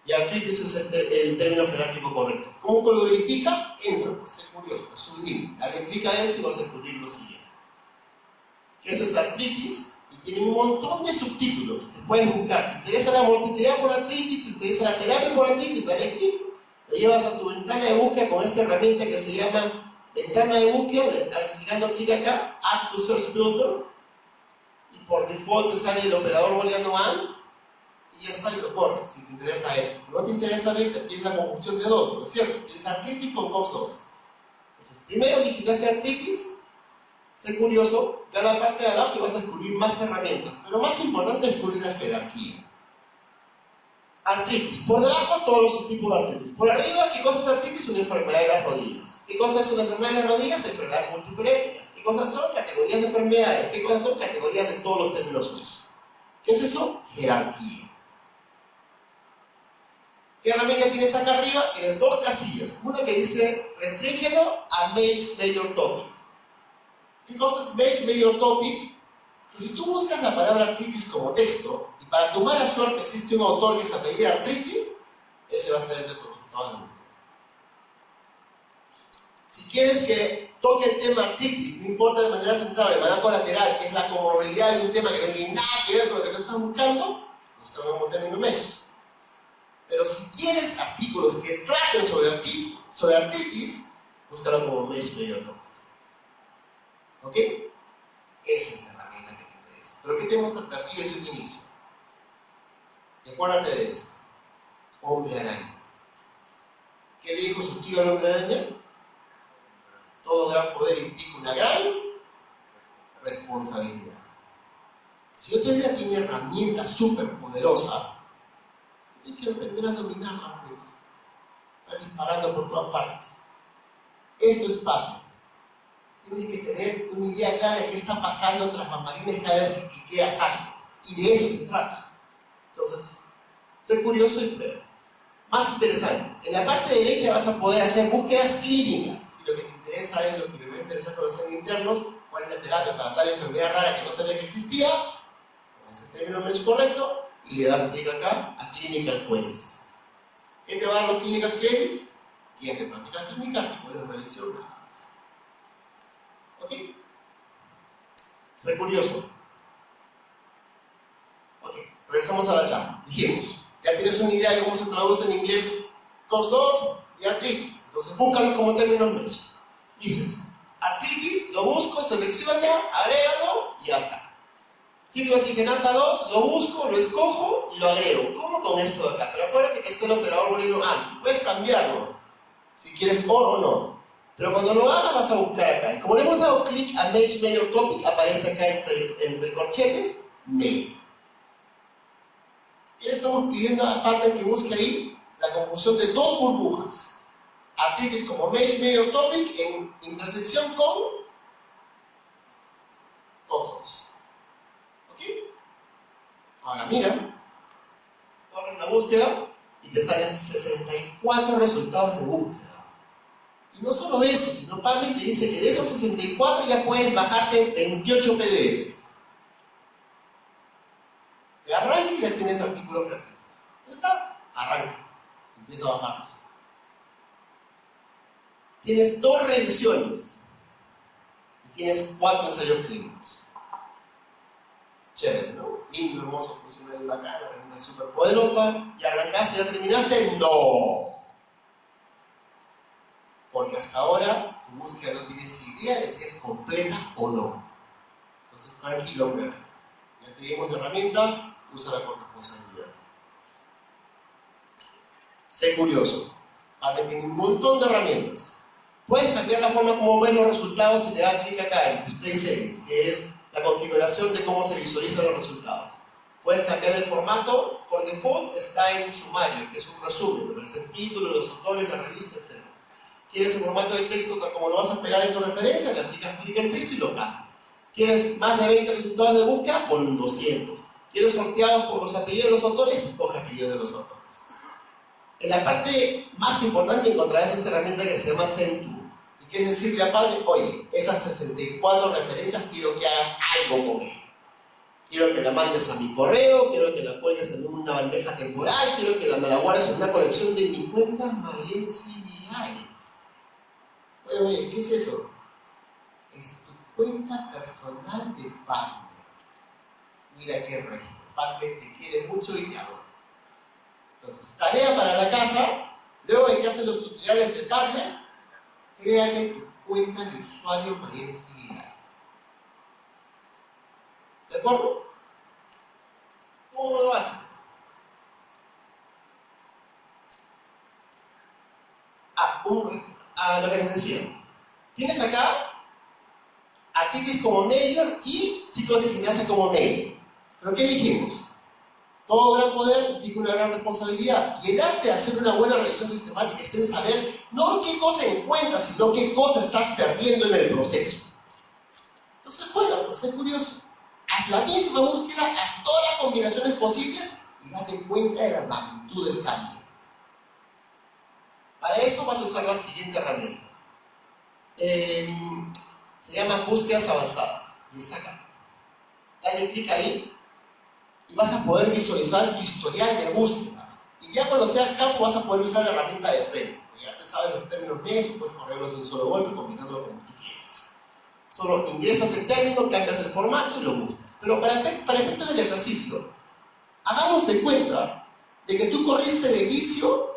Y artritis es el término jerárquico correcto. ¿Cómo lo verificas? Entra, pues es curioso, es un link. Dale clic a eso y vas a descubrir lo siguiente. Eso es artritis y tiene un montón de subtítulos que puedes buscar. ¿Te interesa la mortalidad por artritis? ¿Te interesa la terapia por artritis? Dale clic, lo llevas a tu ventana de búsqueda con esta herramienta que se llama ventana de búsqueda, dando clic acá, Add to Search Builder, y por default te sale el operador booleano AND, y ya está, y lo corres, si te interesa eso. No te interesa ver, tienes la conjunción de dos, ¿no es cierto? Tienes artritis con COX-2. Entonces, primero digitaste artritis, sé curioso, ve a la parte de abajo y vas a descubrir más herramientas. Pero más importante es descubrir la jerarquía. Artritis. Por debajo, todos los subtipos de artritis. Por arriba, ¿qué cosa es artritis? Una enfermedad de las rodillas. ¿Qué cosa es una enfermedad de las rodillas? Enfermedades multiperéticas. ¿Qué cosas son? Categorías de enfermedades. ¿Qué cosas son? Categorías de todos los términos mesh. ¿Qué es eso? Jerarquía. ¿Qué herramienta tienes acá arriba? Tienes dos casillas. Una que dice, restríngelo a Mesh Major Topic. ¿Qué cosa es Mesh Major Topic? Pues si tú buscas la palabra artritis como texto, y para tu mala suerte existe un autor que se apellida artritis, ese va a ser el de tu resultado de búsqueda. Si quieres que toque el tema artritis, no importa de manera central, de manera colateral, que es la comorbilidad de un tema que no tiene nada que ver con lo que tú estás buscando, busca un término mesh. Pero si quieres artículos que traten sobre artritis, búscalo como Mesh Major Topic. ¿Ok? Esa es la herramienta que te interesa. Pero ¿qué tenemos que advertir desde un inicio? Acuérdate de esto. Hombre araña. ¿Qué le dijo su tío al hombre araña? Todo gran poder implica una gran responsabilidad. Si yo te doy aquí una herramienta súper poderosa, hay que aprender a dominarla, pues. Está disparando por todas partes. Esto es parte. Tienes que tener una idea clara de qué está pasando tras bambalinas cada vez que cliqueas algo. Y de eso se trata. Entonces, sé curioso y prueba. Más interesante, en la parte derecha vas a poder hacer búsquedas clínicas. Si lo que te interesa es lo que me va a interesar conocer internos, cuál es la terapia para tal enfermedad rara que no sabía que existía, con ese término mesh correcto, y le das clic acá a Clinical Queries. ¿Qué te va a dar los Clinical Queries? Guías de práctica clínica, artículos de revisión, nada más. ¿Ok? Sé curioso. Ok, regresamos a la charla. Dijimos, ya tienes una idea de cómo se traduce en inglés COX-2 y artritis. Entonces búscalos como términos mesh. Dices, artritis, lo busco, selecciono, agrégalo y ya está. Ciclo oxigenasa 2, lo busco, lo escojo y lo agrego. ¿Cómo con esto de acá? Pero acuérdate que está el operador booleano AND. Puedes cambiarlo, si quieres or o no. Pero cuando lo hagas vas a buscar acá. Y como le hemos dado clic a Mesh Major Topic, aparece acá entre corchetes, mail. ¿Qué le estamos pidiendo a Partner que busque ahí? La conjunción de dos burbujas. Artritis como Mesh Major Topic en intersección con COX-2. ¿Ok? Ahora mira, corren la búsqueda y te salen 64 resultados de búsqueda. Y no solo eso, sino Partner te dice que de esos 64 ya puedes bajarte 28 PDFs. De arranque ya tienes artículos gratuitos. ¿Ya está? Arranca. Empieza a bajarlos. Tienes 2 revisiones. Y tienes 4 ensayos clínicos. Chévere, ¿no? Lindo, hermoso, funciona bien bacán, la herramienta es súper poderosa. ¿Ya arrancaste? ¿Ya terminaste? ¡No! Porque hasta ahora tu búsqueda no tienes idea de si es completa o no. Entonces, tranquilo, hombre. Ya te dimos la herramienta, úsala con responsabilidad. Sé curioso. PubMed tiene un montón de herramientas. Puedes cambiar la forma como ves los resultados y le das clic acá en Display Settings, que es la configuración de cómo se visualizan los resultados. Puedes cambiar el formato, por default está en sumario, que es un resumen, pero es el título, los autores, la revista, etc. ¿Quieres el formato de texto tal como lo vas a pegar en tu referencia? Le aplicas clic en texto y lo cambias. ¿Quieres más de 20 resultados de búsqueda? Pon 200. ¿Quieres sorteados por los apellidos de los autores? Coge apellidos de los autores. En la parte más importante encontrarás esta herramienta que se llama Send To. Y que es decirle a PubMed, oye, esas 64 referencias quiero que hagas algo con ellas. Quiero que la mandes a mi correo, quiero que la cuelgues en una bandeja temporal, quiero que me la guardes en una colección de mi cuenta MyNCBI. Oye, ¿qué es eso? Es tu cuenta personal de PubMed. Mira qué rey. PubMed te quiere mucho y te adora. Entonces, tarea para la casa, luego de que haces los tutoriales de PubMed, créate tu cuenta de usuario MyNCBI. ¿De acuerdo? ¿Cómo lo haces? Lo que les decía. Tienes acá artritis como mayor y ciclocitinasa como mayor. ¿Pero qué dijimos? Todo gran poder implica una gran responsabilidad. Y el arte de hacer una buena revisión sistemática está en saber no qué cosa encuentras, sino qué cosa estás perdiendo en el proceso. Entonces, juega, pues sé curioso. Haz la misma búsqueda, haz todas las combinaciones posibles y date cuenta de la magnitud del cambio. Para eso vas a usar la siguiente herramienta. Se llama búsquedas avanzadas. Y está acá. Dale clic ahí y vas a poder visualizar tu historial de búsquedas. Y ya cuando seas campo vas a poder usar la herramienta de freno. Porque ya te sabes los términos medios, puedes correrlos de un solo golpe combinando como tú quieras. Solo ingresas el término, cambias el formato y lo buscas. Pero para efectos del ejercicio, hagamos de cuenta de que tú corriste de inicio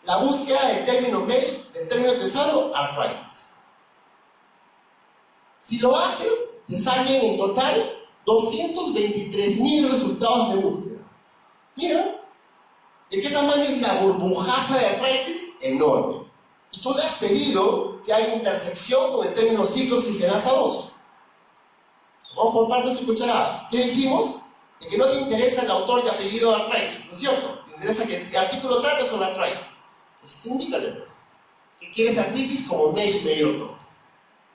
la búsqueda del término mesh, del término tesoro, arthritis. Si lo haces, te salen en total 223.000 resultados de búsqueda. Mira, ¿de qué tamaño es la burbujaza de arthritis? Enorme. Y tú le has pedido que haya intersección con el término ciclooxigenasa 2. Vamos por partes y cucharadas. ¿Qué dijimos? De que no te interesa el autor de apellido de arthritis, ¿no es cierto? Te interesa que el artículo trate sobre arthritis. Pues indícale, pues, que quieres artritis como mesh mayor top.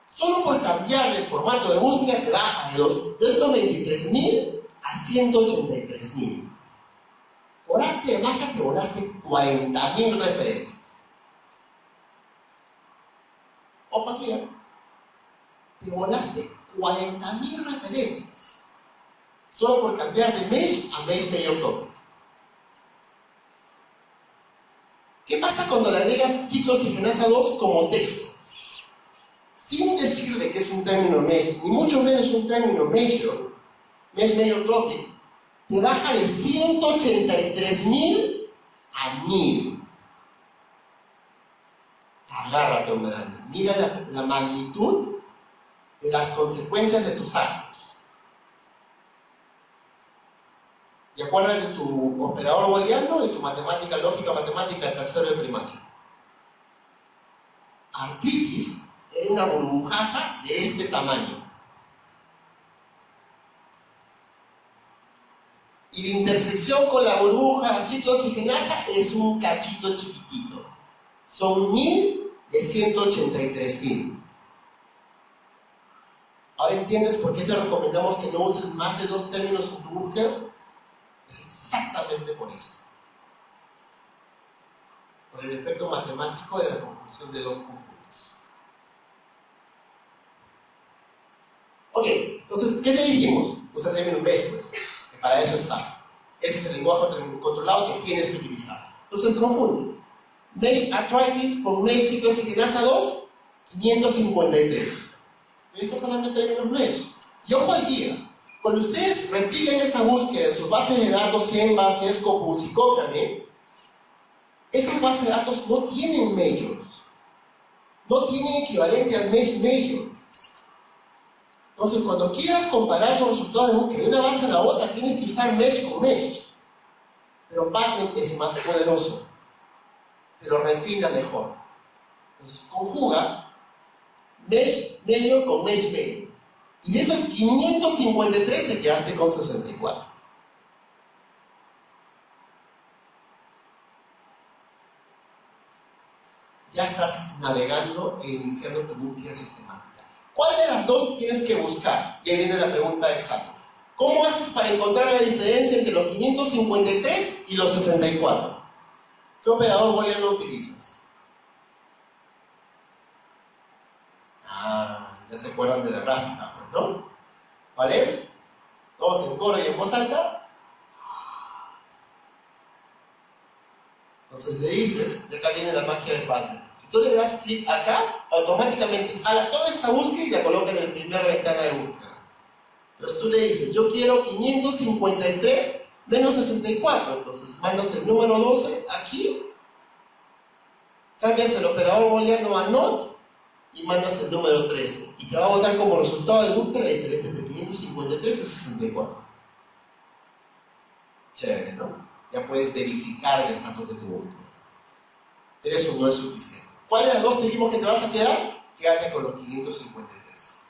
Solo por cambiarle el formato de búsqueda te baja de 223.000 a 183.000. Por arte de magia te volaste 40.000 referencias. Ojo aquí, ¿eh? Te volaste 40.000 referencias. Solo por cambiar de mesh a mesh mayor top. ¿Qué pasa cuando le agregas ciclooxigenasa 2 como texto? Sin decirle que es un término mesh, ni mucho menos un término mesh mayor topic, te baja de 183.000 a 1.000. Agárrate, hombre. Mira la magnitud de las consecuencias de tus actos. Y acuérdate de tu operador booleano y tu matemática lógica matemática de tercero de primaria. Artritis era una burbujaza de este tamaño. Y la intersección con la burbuja ciclooxigenasa es un cachito chiquitito. Son 1.000 de 183.000. ¿Ahora entiendes por qué te recomendamos que no uses más de 2 términos en tu búsqueda? Es exactamente por eso. Por el efecto matemático de la conjunción de 2 conjuntos. Ok, entonces, ¿qué te dijimos? Usa el término mesh, pues, que para eso está. Ese es el lenguaje controlado que tienes que utilizar. Entonces, confunde. Mesh arthritis con mesh ciclooxigenasa 2, 553. ¿Y estás hablando de términos mesh? Y ojo al guía. Cuando ustedes repliquen esa búsqueda de sus bases de datos en bases Scopus y Cochrane, esas bases de datos no tienen majors. No tienen equivalente al mesh major. Entonces, cuando quieras comparar los resultados de búsqueda de una base a la otra, tienes que usar mesh con mesh. Pero PubMed es más poderoso. te lo refina mejor. Entonces, conjuga mesh mayor con mesh mayor. Y de esos 553 te quedaste con 64. Ya estás navegando e iniciando tu búsqueda sistemática. ¿Cuál de las dos tienes que buscar? Y ahí viene la pregunta exacta. ¿Cómo haces para encontrar la diferencia entre los 553 y los 64? ¿Qué operador booleano utilizas? Ya se acuerdan de la gráfica, pues, ¿no? ¿Cuál es? Todos en coro y en voz alta. Entonces le dices, de acá viene la magia de Padlet. Si tú le das clic acá, automáticamente jala toda esta búsqueda y la coloca en la primera ventana de búsqueda. Entonces tú le dices, yo quiero 553 menos 64. Entonces mandas el número 12 aquí, cambias el operador booleano a NOT y mandas el número 13. Y te va a botar como resultado de búsqueda la diferencia entre 553 y 64. Chévere, ¿no? Ya puedes verificar el estatus de tu búsqueda. Pero eso no es suficiente. ¿Cuál de las dos te dijimos que te vas a quedar? Quédate con los 553.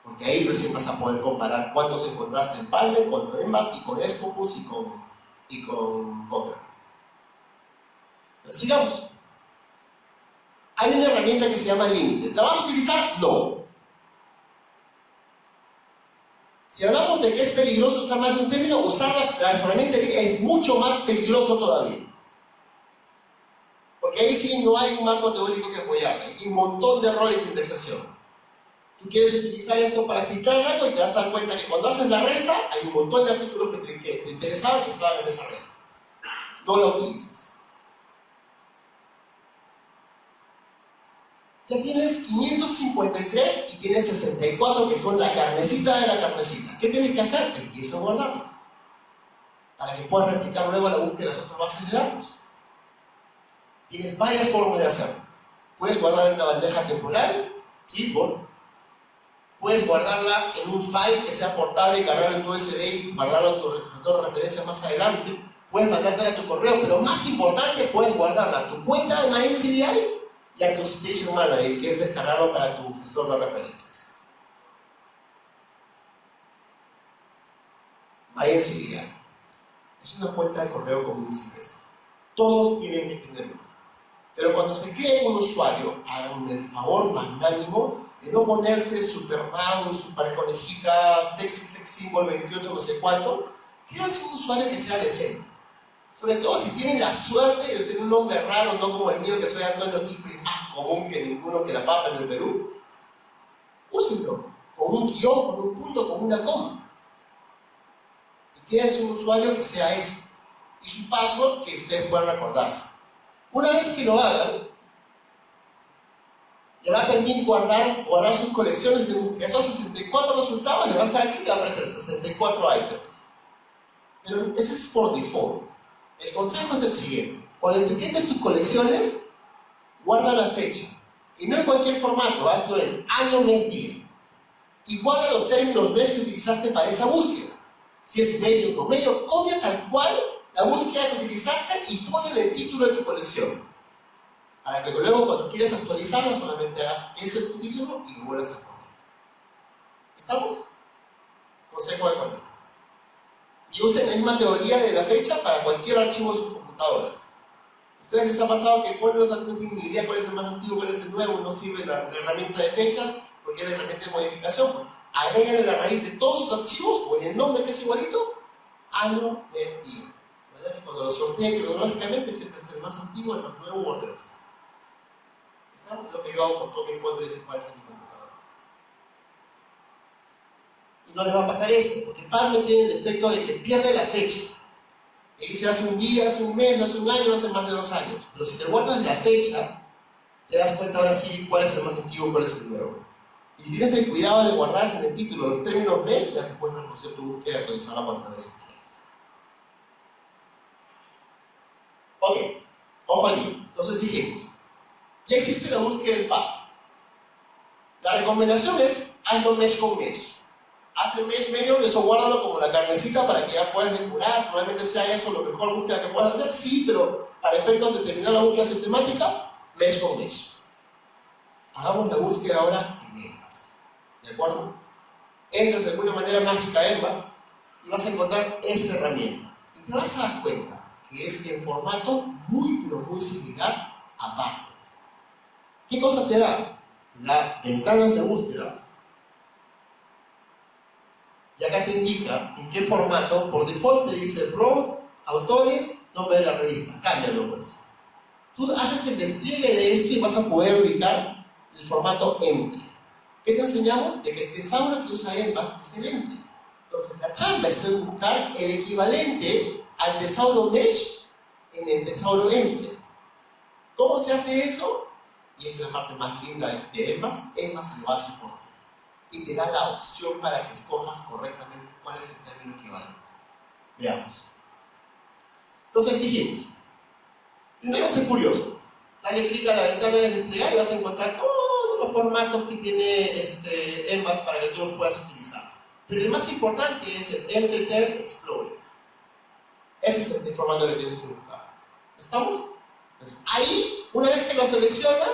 Porque ahí recién vas a poder comparar cuántos encontraste en Padlet, cuánto en Embas, y con Scopus y con Copper. Sigamos. Hay una herramienta que se llama límite. ¿La vas a utilizar? No. Si hablamos de que es peligroso usar más de un término, usar la herramienta es mucho más peligroso todavía. Porque ahí sí no hay un marco teórico que apoyar. Hay un montón de errores de indexación. Tú quieres utilizar esto para filtrar algo y te vas a dar cuenta que cuando haces la resta, hay un montón de artículos que te interesaban que estaban en esa resta. No la utilices. Ya tienes 553 y tienes 64 que son la carnecita de la carnecita. ¿Qué tienes que hacer? Empieza a guardarlas para que puedas replicar luego la búsqueda de las otras bases de datos. Tienes varias formas de hacerlo. Puedes guardarla en una bandeja temporal, clipboard. Puedes guardarla en un file que sea portable y cargarlo en tu USB y guardarlo en tu reproductor de referencia más adelante. Puedes mandártela a tu correo, pero más importante, puedes guardarla a tu cuenta de MySQL y a tu Citation Manager, que es descargarlo para tu gestor de referencias. MySQL es una cuenta de correo común y silvestre. Todos tienen que tenerlo. Pero cuando se cree un usuario, hagan el favor magnánimo de no ponerse Superman, super conejita, sexy symbol 28, no sé cuánto. Créanse un usuario que sea decente. Sobre todo si tienen la suerte de ser un nombre raro, no como el mío que soy Antonio Kiko y más común que ninguno que la papa en el Perú. Úsenlo, con un guión, con un punto, con una coma. Y créanse un usuario que sea ese. Y su password que ustedes puedan recordarse. Una vez que lo hagan, le va a permitir guardar sus colecciones de esos 64 resultados, le vas a dar clic y va a aparecer 64 items. Pero ese es por default. El consejo es el siguiente. Cuando etiquetes tus colecciones, guarda la fecha. Y no en cualquier formato, hazlo en año, mes, día. Y guarda los términos mes que utilizaste para esa búsqueda. Si es medio o medio, copia tal cual la búsqueda que utilizaste y ponle el título de tu colección. Para que luego cuando quieras actualizarla solamente hagas ese título y lo vuelvas a poner. ¿Estamos? Consejo de colegio. Y usen la misma teoría de la fecha para cualquier archivo de sus computadoras. ¿A ustedes les ha pasado que cuando los alumnos tienen ni idea cuál es el más antiguo, cuál es el nuevo, no sirve la herramienta de fechas porque es la herramienta de modificación? Pues agréguenle la raíz de todos sus archivos o en el nombre que es igualito, año, mes, día. ¿Verdad? Que cuando lo sorteen cronológicamente siempre es el más antiguo, el más nuevo o el resto. ¿Está? Lo que yo hago con todo mi fondo y ese file en mi computadora. Y no les va a pasar esto, porque Padlet tiene el defecto de que pierde la fecha. Y dice hace un día, hace un mes, hace un año, hace más de 2 años. Pero si te guardas la fecha, te das cuenta ahora sí cuál es el más antiguo y cuál es el nuevo. Y si tienes el cuidado de guardarse en el título los términos mes, ya te puedes reproducir tu búsqueda y actualizarla cuantas veces quieras. Ok, ojo aquí. Entonces dijimos, ya existe la búsqueda del path. La recomendación es hazlo mesh con mesh. Hace mesh medium, eso guárdalo como la carnecita para que ya puedas depurar. Probablemente sea eso lo mejor búsqueda que puedas hacer, sí, pero para efectos de terminar la búsqueda sistemática, mesh con mesh. Hagamos la búsqueda ahora en Envas. ¿De acuerdo? Entras de alguna manera mágica a Envas y vas a encontrar esta herramienta. Y te vas a dar cuenta que es en formato muy, pero muy similar a Parquet. ¿Qué cosa te da? Te da ventanas de búsquedas. Y acá te indica en qué formato. Por default te dice Road, autores, nombre de la revista. Cámbialo por eso. Tú haces el despliegue de esto y vas a poder ubicar el formato entry. ¿Qué te enseñamos? De que el tesauro que usa Envas es el entry. Entonces la chamba está en buscar el equivalente al tesauro mesh en el tesauro entry. ¿Cómo se hace eso? Y esa es la parte más linda de Envas. Envas lo hace por ti. Y te da la opción para que escojas correctamente cuál es el término equivalente. Veamos. Entonces dijimos, primero sé curioso. Dale clic a la ventana de desplegar y vas a encontrar todos los formatos que tiene Envas para que tú los puedas utilizar. Pero el más importante es el Entry Explorer. Ese es el formato que tienes que buscar. ¿Estamos? Entonces, ahí, una vez que lo seleccionas,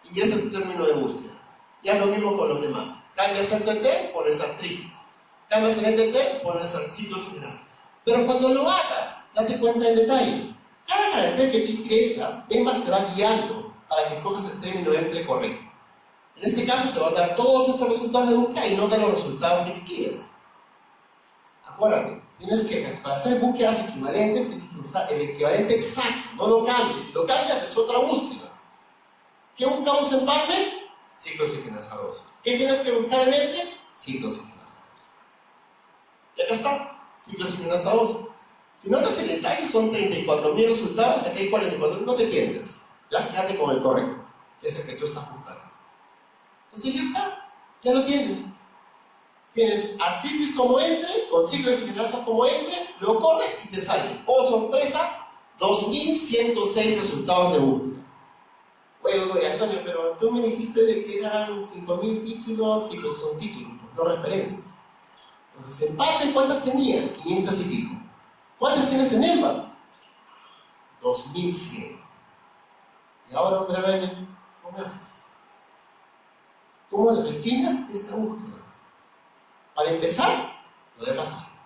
ingresas tu término de búsqueda. Ya es lo mismo con los demás. Cambias Entity, pones artritis. Cambias el Entity, pones ciclos y demás. Pero cuando lo hagas, date cuenta del detalle. Cada carácter que tú ingresas, Envas te va guiando para que cojas el término entre correcto. En este caso te va a dar todos estos resultados de búsqueda y no te los resultados que quieres. Acuérdate, tienes que, para hacer búsquedas equivalentes, tienes que usar el equivalente exacto, no lo cambies. Si lo cambias es otra búsqueda. ¿Qué buscamos en Parquet? Ciclos sincronizados. ¿Qué tienes que buscar en Entry? Ciclos sincronizados. Y acá está, ciclos sincronizados. Si notas el detalle, son 34.000 resultados, aquí hay 44.000, no te tiendes. Ya, quédate con el correcto, que es el que tú estás buscando. Entonces ya está, ya lo tienes. Tienes artritis como Entry, con ciclos sincronizados como Entry, luego corres y te sale, oh sorpresa, 2.106 resultados de búsqueda. Oye, Antonio, pero tú me dijiste de que eran 5.000 títulos, y pues son títulos, no referencias. Entonces, en Parquet, ¿cuántas tenías? 500 y pico. ¿Cuántas tienes en Envas? 2.100. Y ahora, hombre araña, ¿cómo haces? ¿Cómo refinas esta búsqueda? Para empezar, lo dejas ahí.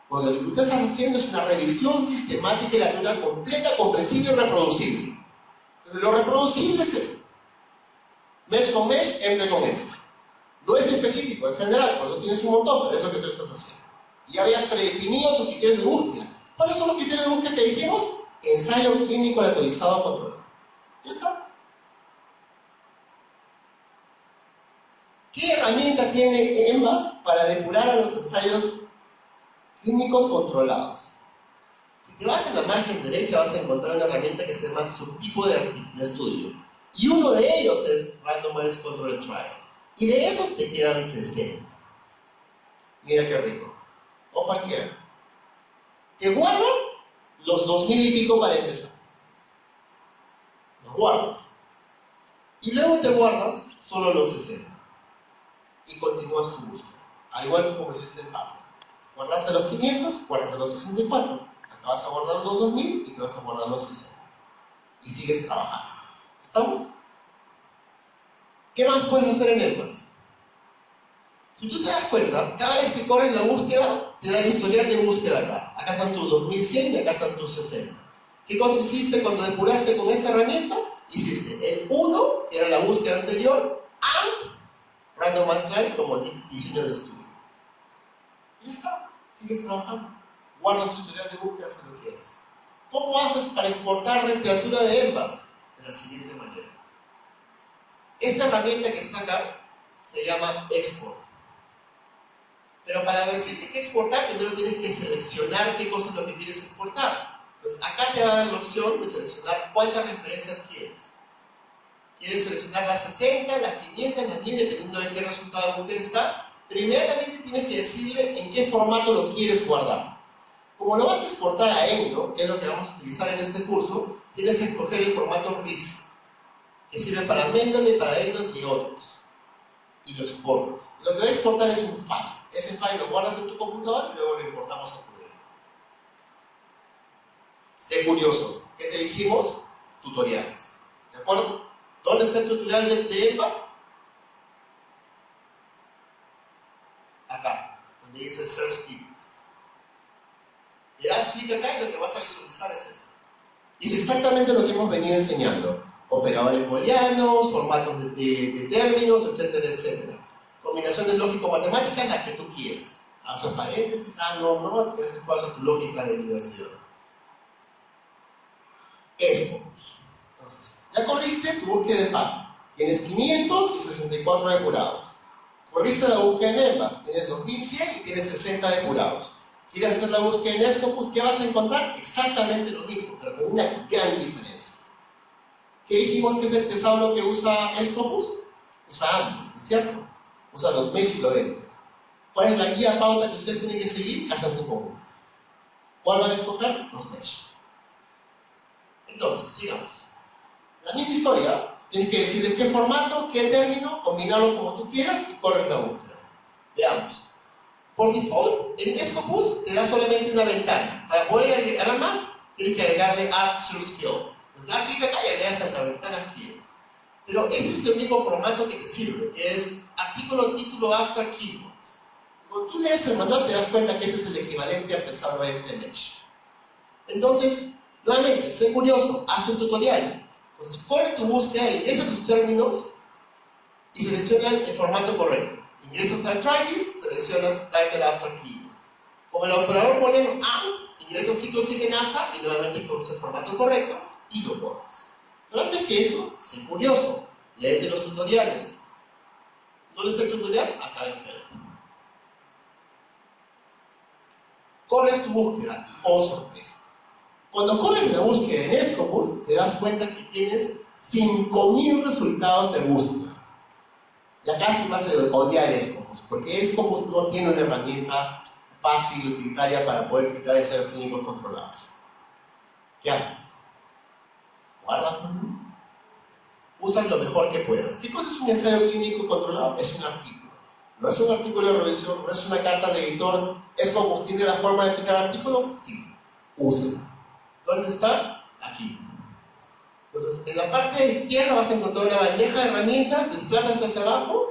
Porque lo que tú estás haciendo es una revisión sistemática y natural completa, comprensible y reproducible. Lo reproducible es esto. Mesh con mesh, Entry con Entry. No es específico, en general, cuando tienes un montón, pero es lo que tú estás haciendo. Y ya habías predefinido tus criterios de búsqueda. ¿Cuáles son los criterios de búsqueda que dijimos? Ensayo clínico aleatorizado controlado. Ya está. ¿Qué herramienta tiene Envas para depurar a los ensayos clínicos controlados? Si te vas en la margen derecha vas a encontrar una herramienta que se llama subtipo de estudio. Y uno de ellos es Randomized Control Trial. Y de esos te quedan 60. Mira qué rico. Ojo aquí. Te guardas los 2.000 y pico para empezar. Los guardas. Y luego te guardas solo los 60. Y continúas tu búsqueda. Al igual como hiciste en Parquet. Guardaste los 500, guardas los 64. Acá vas a guardar los 2.000 y te vas a guardar los 60. Y sigues trabajando. ¿Estamos? ¿Qué más puedes hacer en Envas? Si tú te das cuenta, cada vez que corres la búsqueda, te da el historial de búsqueda acá. Acá están tus 2100 y acá están tus 60. ¿Qué cosa hiciste cuando depuraste con esta herramienta? Hiciste el 1, que era la búsqueda anterior, and Randomized Trial como diseño de estudio. Y ya está, sigues trabajando. Guardas tu historial de búsqueda si lo quieres. ¿Cómo haces para exportar literatura de Envas? De la siguiente manera. Esta herramienta que está acá se llama Export. Pero para decirte qué exportar, primero tienes que seleccionar qué cosa es lo que quieres exportar. Entonces, acá te va a dar la opción de seleccionar cuántas referencias quieres. ¿Quieres seleccionar las 60, las 500, las 1000, dependiendo de qué resultado de búsqueda estás? Primeramente tienes que decirle en qué formato lo quieres guardar. Como lo vas a exportar a Endno, que es lo que vamos a utilizar en este curso, tienes que escoger el formato RIS, que sirve para Mendeley, para Endno y otros. Y lo exportas. Lo que voy a exportar es un file. ese file lo guardas en tu computador y luego lo importamos a tu web. Sé curioso. ¿Qué te dijimos? Tutoriales. ¿De acuerdo? ¿Dónde está el tutorial de EMBAS? Acá, donde dice Search Keywords. Le das clic acá y lo que vas a visualizar es esto. Y es exactamente lo que hemos venido enseñando. Operadores booleanos, formatos de términos, etcétera, etcétera. Combinaciones lógico-matemáticas, las que tú quieras. Haces paréntesis, no, que haces cosas a tu lógica de universidad. Scopus. Entonces, ya corriste tu búsqueda de PAC. Tienes 564 depurados. Corriste la búsqueda en EMBAS. Tienes 2100 y tienes 60 depurados. ¿Quieres hacer la búsqueda en Scopus? ¿Qué vas a encontrar? Exactamente lo mismo, pero con una gran diferencia. ¿Qué dijimos que es el tesauro que usa Scopus? Usa ambos, ¿no es cierto? Usa los mesh y lo dentro. ¿Cuál es la guía pauta que ustedes tienen que seguir? Hacerse común. ¿Cuál van a escoger? Los mesh. Entonces, sigamos. La misma historia, tienes que decir en qué formato, qué término, combinarlo como tú quieras y corres la búsqueda. Veamos. Por default, en Scopus te da solamente una ventana. Para poder agregar más, tienes que agregarle Add Source Field. Pues da clic acá y agregas tantas ventanas que quieres. Pero ese es el único formato que te sirve, que es artículo, título, abstract, keywords. Cuando tú lees el manual te das cuenta que ese es el equivalente al tesauro entre mesh. Entonces, nuevamente, sé curioso, haz un tutorial. Entonces, corre tu búsqueda, ingresa tus términos y selecciona el formato correcto. Ingresas al Arthritis, seleccionas Title Abstract Keywords. Con el operador booleano AND, ingresas ciclo NASA y nuevamente coges el formato correcto y lo corres. Pero antes que eso, sé curioso, léete los tutoriales. ¿Dónde está el tutorial? Acá en Help. Corres tu búsqueda y, oh sorpresa, cuando corres la búsqueda en Scopus, te das cuenta que tienes 5000 resultados de búsqueda. Ya casi vas a odiar Scopus, porque Scopus no tiene una herramienta fácil y utilitaria para poder filtrar ensayos clínicos controlados. ¿Qué haces? Guarda. Usas lo mejor que puedas. ¿Qué cosa es un ensayo clínico controlado? Es un artículo. No es un artículo de revisión, no es una carta al editor. ¿Scopus tiene la forma de filtrar artículos? Sí. Úsala. ¿Dónde está? Aquí. Entonces, en la parte de izquierda vas a encontrar una bandeja de herramientas, desplazas hacia abajo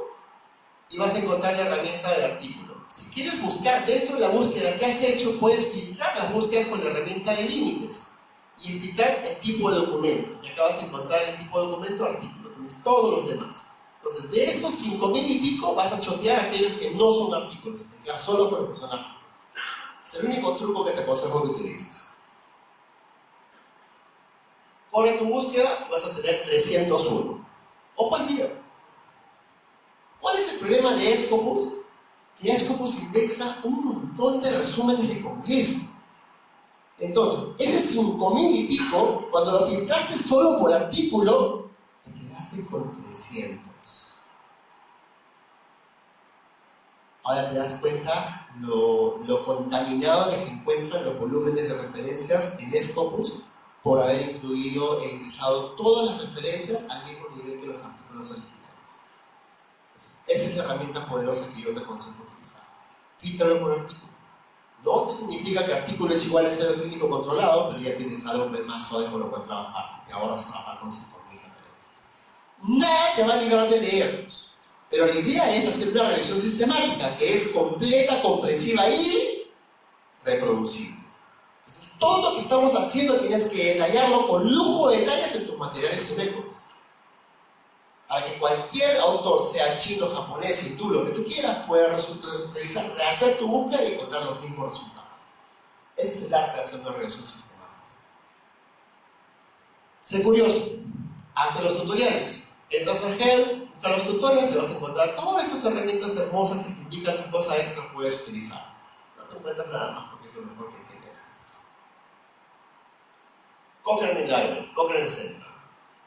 y vas a encontrar la herramienta del artículo. Si quieres buscar dentro de la búsqueda que has hecho, puedes filtrar las búsquedas con la herramienta de límites y filtrar el tipo de documento. Y acá vas a encontrar el tipo de documento artículo, tienes todos los demás. Entonces, de estos 5000 y pico, vas a chotear aquellos que no son artículos, te quedas solo con los que son artículos. Es el único truco que te aconsejo que utilices. Corre tu búsqueda y vas a tener 301. Ojo al video. ¿Cuál es el problema de Scopus? Que Scopus indexa un montón de resúmenes de congreso. Entonces, ese 5000 y pico, cuando lo filtraste solo por artículo, te quedaste con 300. Ahora te das cuenta lo contaminado que se encuentran los volúmenes de referencias en Scopus por haber incluido e indexado todas las referencias al mismo nivel que los artículos originales. Entonces, esa es la herramienta poderosa que yo te aconsejo utilizar. Filtralo por artículo. No te significa que artículo es igual a ensayo clínico controlado, pero ya tienes algo más suave con lo cual trabajar. Te ahorras trabajar con 5000 referencias. Nada te va a librar de leer. Pero la idea es hacer una revisión sistemática que es completa, comprensiva y reproducible. Entonces, todo lo que estamos haciendo tienes que detallarlo con lujo de detalles en tus materiales y métodos. Para que cualquier autor, sea chino, japonés, hindú, lo que tú quieras, pueda realizar, rehacer tu búsqueda y encontrar los mismos resultados. Ese es el arte de hacer una revisión sistemática. Sé curioso, haz los tutoriales. Entras a Help, busca los tutoriales y vas a encontrar todas esas herramientas hermosas que te indican qué cosa extra puedes utilizar. No te encuentras nada más porque es lo mejor que tienes. Cochrane Library, Cochrane Central.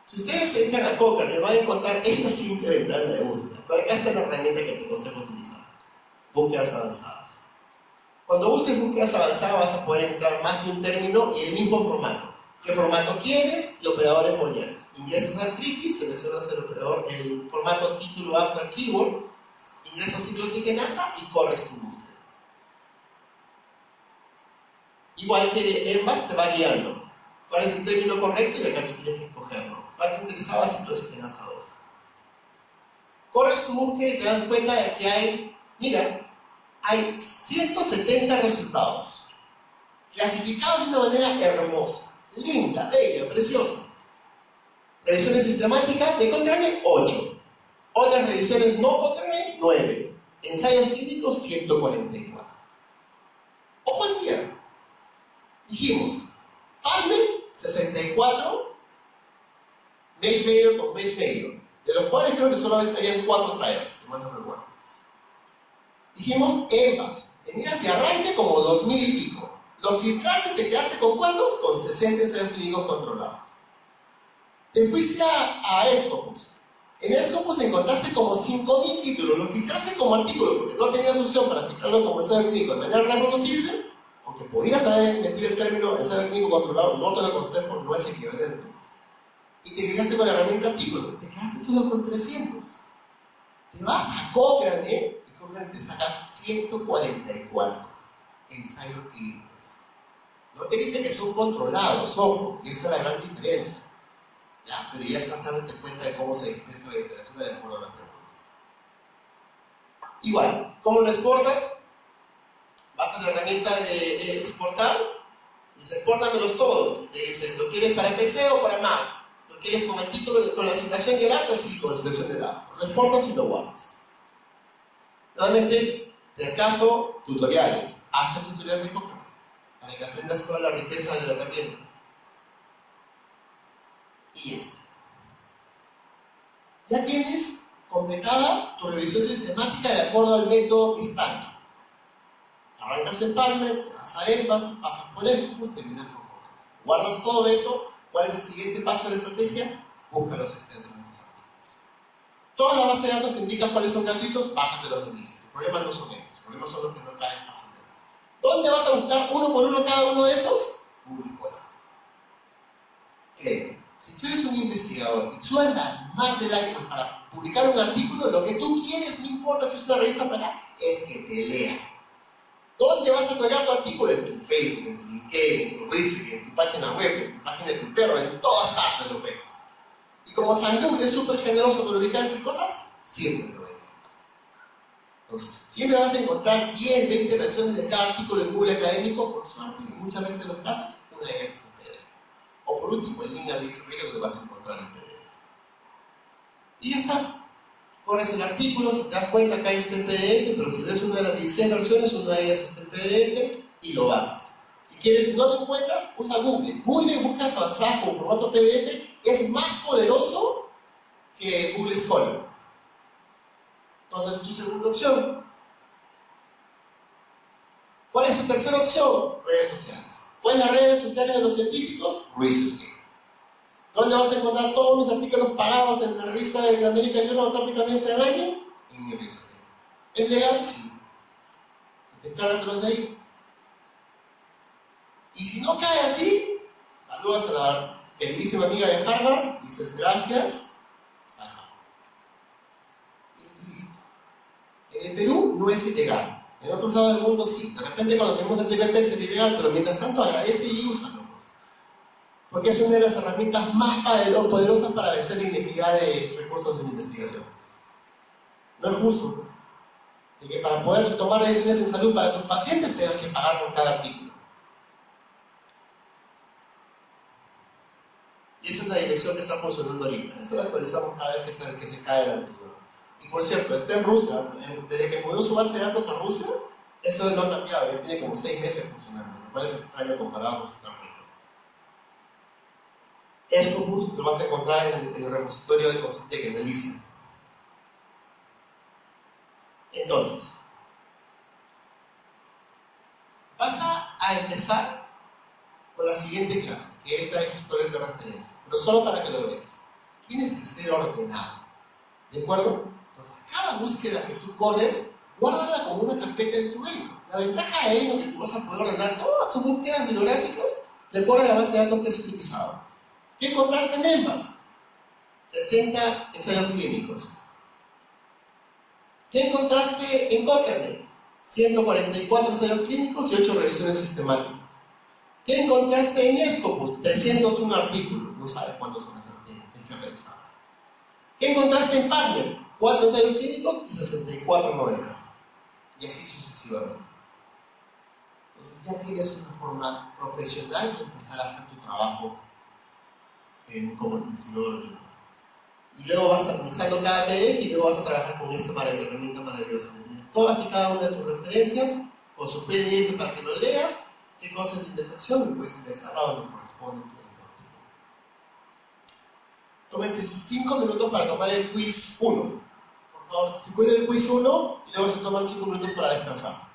Si ustedes entran a Cochrane, van a encontrar esta simple ventana de búsqueda. Pero acá está la herramienta que te aconsejo utilizar. Búsquedas avanzadas. Cuando uses búsquedas avanzadas vas a poder entrar más de un término y el mismo formato. ¿Qué formato quieres? Y operadores booleanos. Ingresas al Arthritis, seleccionas el operador, el formato título abstract keyword, ingresas ciclo NASA y corres tu búsqueda. igual que EMBAS te va guiando. ¿Cuál es el término correcto? Y acá tú tienes que escogerlo. ¿Cuál te interesaba si tú asignas a 2? Corres tu búsqueda y te das cuenta de que hay, mira, hay 170 resultados, clasificados de una manera hermosa, linda, bella, preciosa. Revisiones sistemáticas de Cochrane, 8. Otras revisiones no Cochrane, 9. Ensayos clínicos, 144. Ojo al día. Dijimos, Palmer, 64, Mace Mayor con Mace Mayor, de los cuales creo que solamente habían 4 trials, si mal no recuerdo. Dijimos EMBAS, tenías de arranque como 2000 y pico. Los filtraste, te quedaste con ¿cuántos? Con 60 ensayos clínicos controlados. Te fuiste a Scopus. En Scopus encontraste como 5000 títulos, los filtraste como artículos, porque no tenías opción para filtrarlo como ensayo clínico de manera reconocible, aunque podías haber metido el término ensayo clínico controlado, no te lo aconsejo, no es equivalente. Y te quedaste con la herramienta artículo, te quedaste solo con 300. Te vas a Cochrane, y Cochrane te saca 144 ensayos clínicos. No te dice que son controlados, ojo, y esa es la gran diferencia. ¿Ya? Pero ya estás dándote cuenta de cómo se expresa la literatura de acuerdo a la pregunta. Igual, ¿cómo lo exportas? Vas a la herramienta de exportar y dice, expórtamelos todos. Te dice, ¿lo quieres para PC o para Mac? ¿Lo quieres con el título, con la asignación de datos? Sí, con la asignación de datos. Lo exportas y lo guardas. Nuevamente, del caso, tutoriales. Haz el tutorial de Cochrane para que aprendas toda la riqueza de la herramienta. Y esto. Ya tienes completada tu revisión sistemática de acuerdo al método estándar. Arrancas en Palmer, vas a EMBAS, pasas por Scopus, terminas con Cochrane. Guardas todo eso. ¿Cuál es el siguiente paso de la estrategia? Búscalos extensamente artículos. Toda la base de datos te indica cuáles son gratuitos, bájatelos de inicio. El problema no son estos, el problema son los que no caen fácilmente. ¿Dónde vas a buscar uno por uno cada uno de esos? Google Colab. Créeme. Si tú eres un investigador y sudas las más de lágrimas para publicar un artículo, lo que tú quieres, no importa si es una revista para es que te lea. ¿Dónde vas a colgar tu artículo? En tu Facebook, en tu LinkedIn, en tu Restrict, en tu página web, en tu página de tu perro, en todas partes lo ves. Y como San Google es súper generoso para ubicar esas cosas, siempre lo ves. Entonces, siempre vas a encontrar 10, 20 versiones de cada artículo en Google académico, por suerte, y muchas veces en los casos, una de ellas es en PDF. O por último, el link al Library donde vas a encontrar el PDF. Y ya está. Corres el artículo, si te das cuenta que ahí está el PDF, pero si ves una de las 16 versiones, una de ellas está el PDF y lo bajas. Si quieres, si no lo encuentras, usa Google. Google en búsquedas avanzadas con formato PDF es más poderoso que Google Scholar. Entonces, tu segunda opción. ¿Cuál es su tercera opción? Redes sociales. ¿Cuáles son las redes sociales de los científicos? ResearchGate. ¿Dónde vas a encontrar todos mis artículos pagados en la revista de la American Journal of Tropical Medicine and Hygiene? En mi ResearchGate. ¿Es legal? Sí. Descárgatelos de ahí. Y si no cae así, saludas a la queridísima amiga de Harvard, dices gracias, saca. Y lo utilizas. En el Perú no es ilegal. En otros lados del mundo sí. De repente cuando tenemos el TPP es ilegal, pero mientras tanto agradece y úsalo. Porque es una de las herramientas más poderosas para vencer la inequidad de recursos de investigación. No es justo de que para poder tomar decisiones en salud para tus pacientes tengas que pagar por cada artículo. Y esa es la dirección que está funcionando ahorita. Esto lo actualizamos cada vez que se cae el artículo. Y por cierto, está en Rusia. Desde que movió su base de datos a Rusia, esto no ha cambiado. Ya tiene como 6 meses funcionando, lo cual es extraño comparado con su trabajo. Scopus lo vas a encontrar en el repositorio de Cositec en Delicia. Entonces, vas a empezar con la siguiente clase, que es la de gestores de referencia, pero solo para que lo veas. Tienes que ser ordenado, ¿de acuerdo? Entonces, cada búsqueda que tú corres, guárdala como una carpeta en tu mail. La ventaja es que tú vas a poder ordenar todas tus búsquedas bibliográficas de acuerdo a la base de datos que has utilizado. ¿Qué encontraste en EMBAS? 60 ensayos clínicos. ¿Qué encontraste en Cochrane? 144 ensayos clínicos y 8 revisiones sistemáticas. ¿Qué encontraste en Scopus? 301 artículos. No sabes cuántos son esos artículos, tienes que revisar. ¿Qué encontraste en PubMed? 4 ensayos clínicos y 64 novelas. Y así sucesivamente. Entonces ya tienes una forma profesional de empezar a hacer tu trabajo como investigador. Y luego vas anexando cada PDF y luego vas a trabajar con esta herramienta maravillosa. Tienes todas y cada una de tus referencias con su PDF para que lo leas, qué cosa es la indexación y puedes indexar a donde corresponde tu entorno. Tómense 5 minutos para tomar el quiz 1. Por favor, se ponen el quiz 1 y luego se toman 5 minutos para descansar.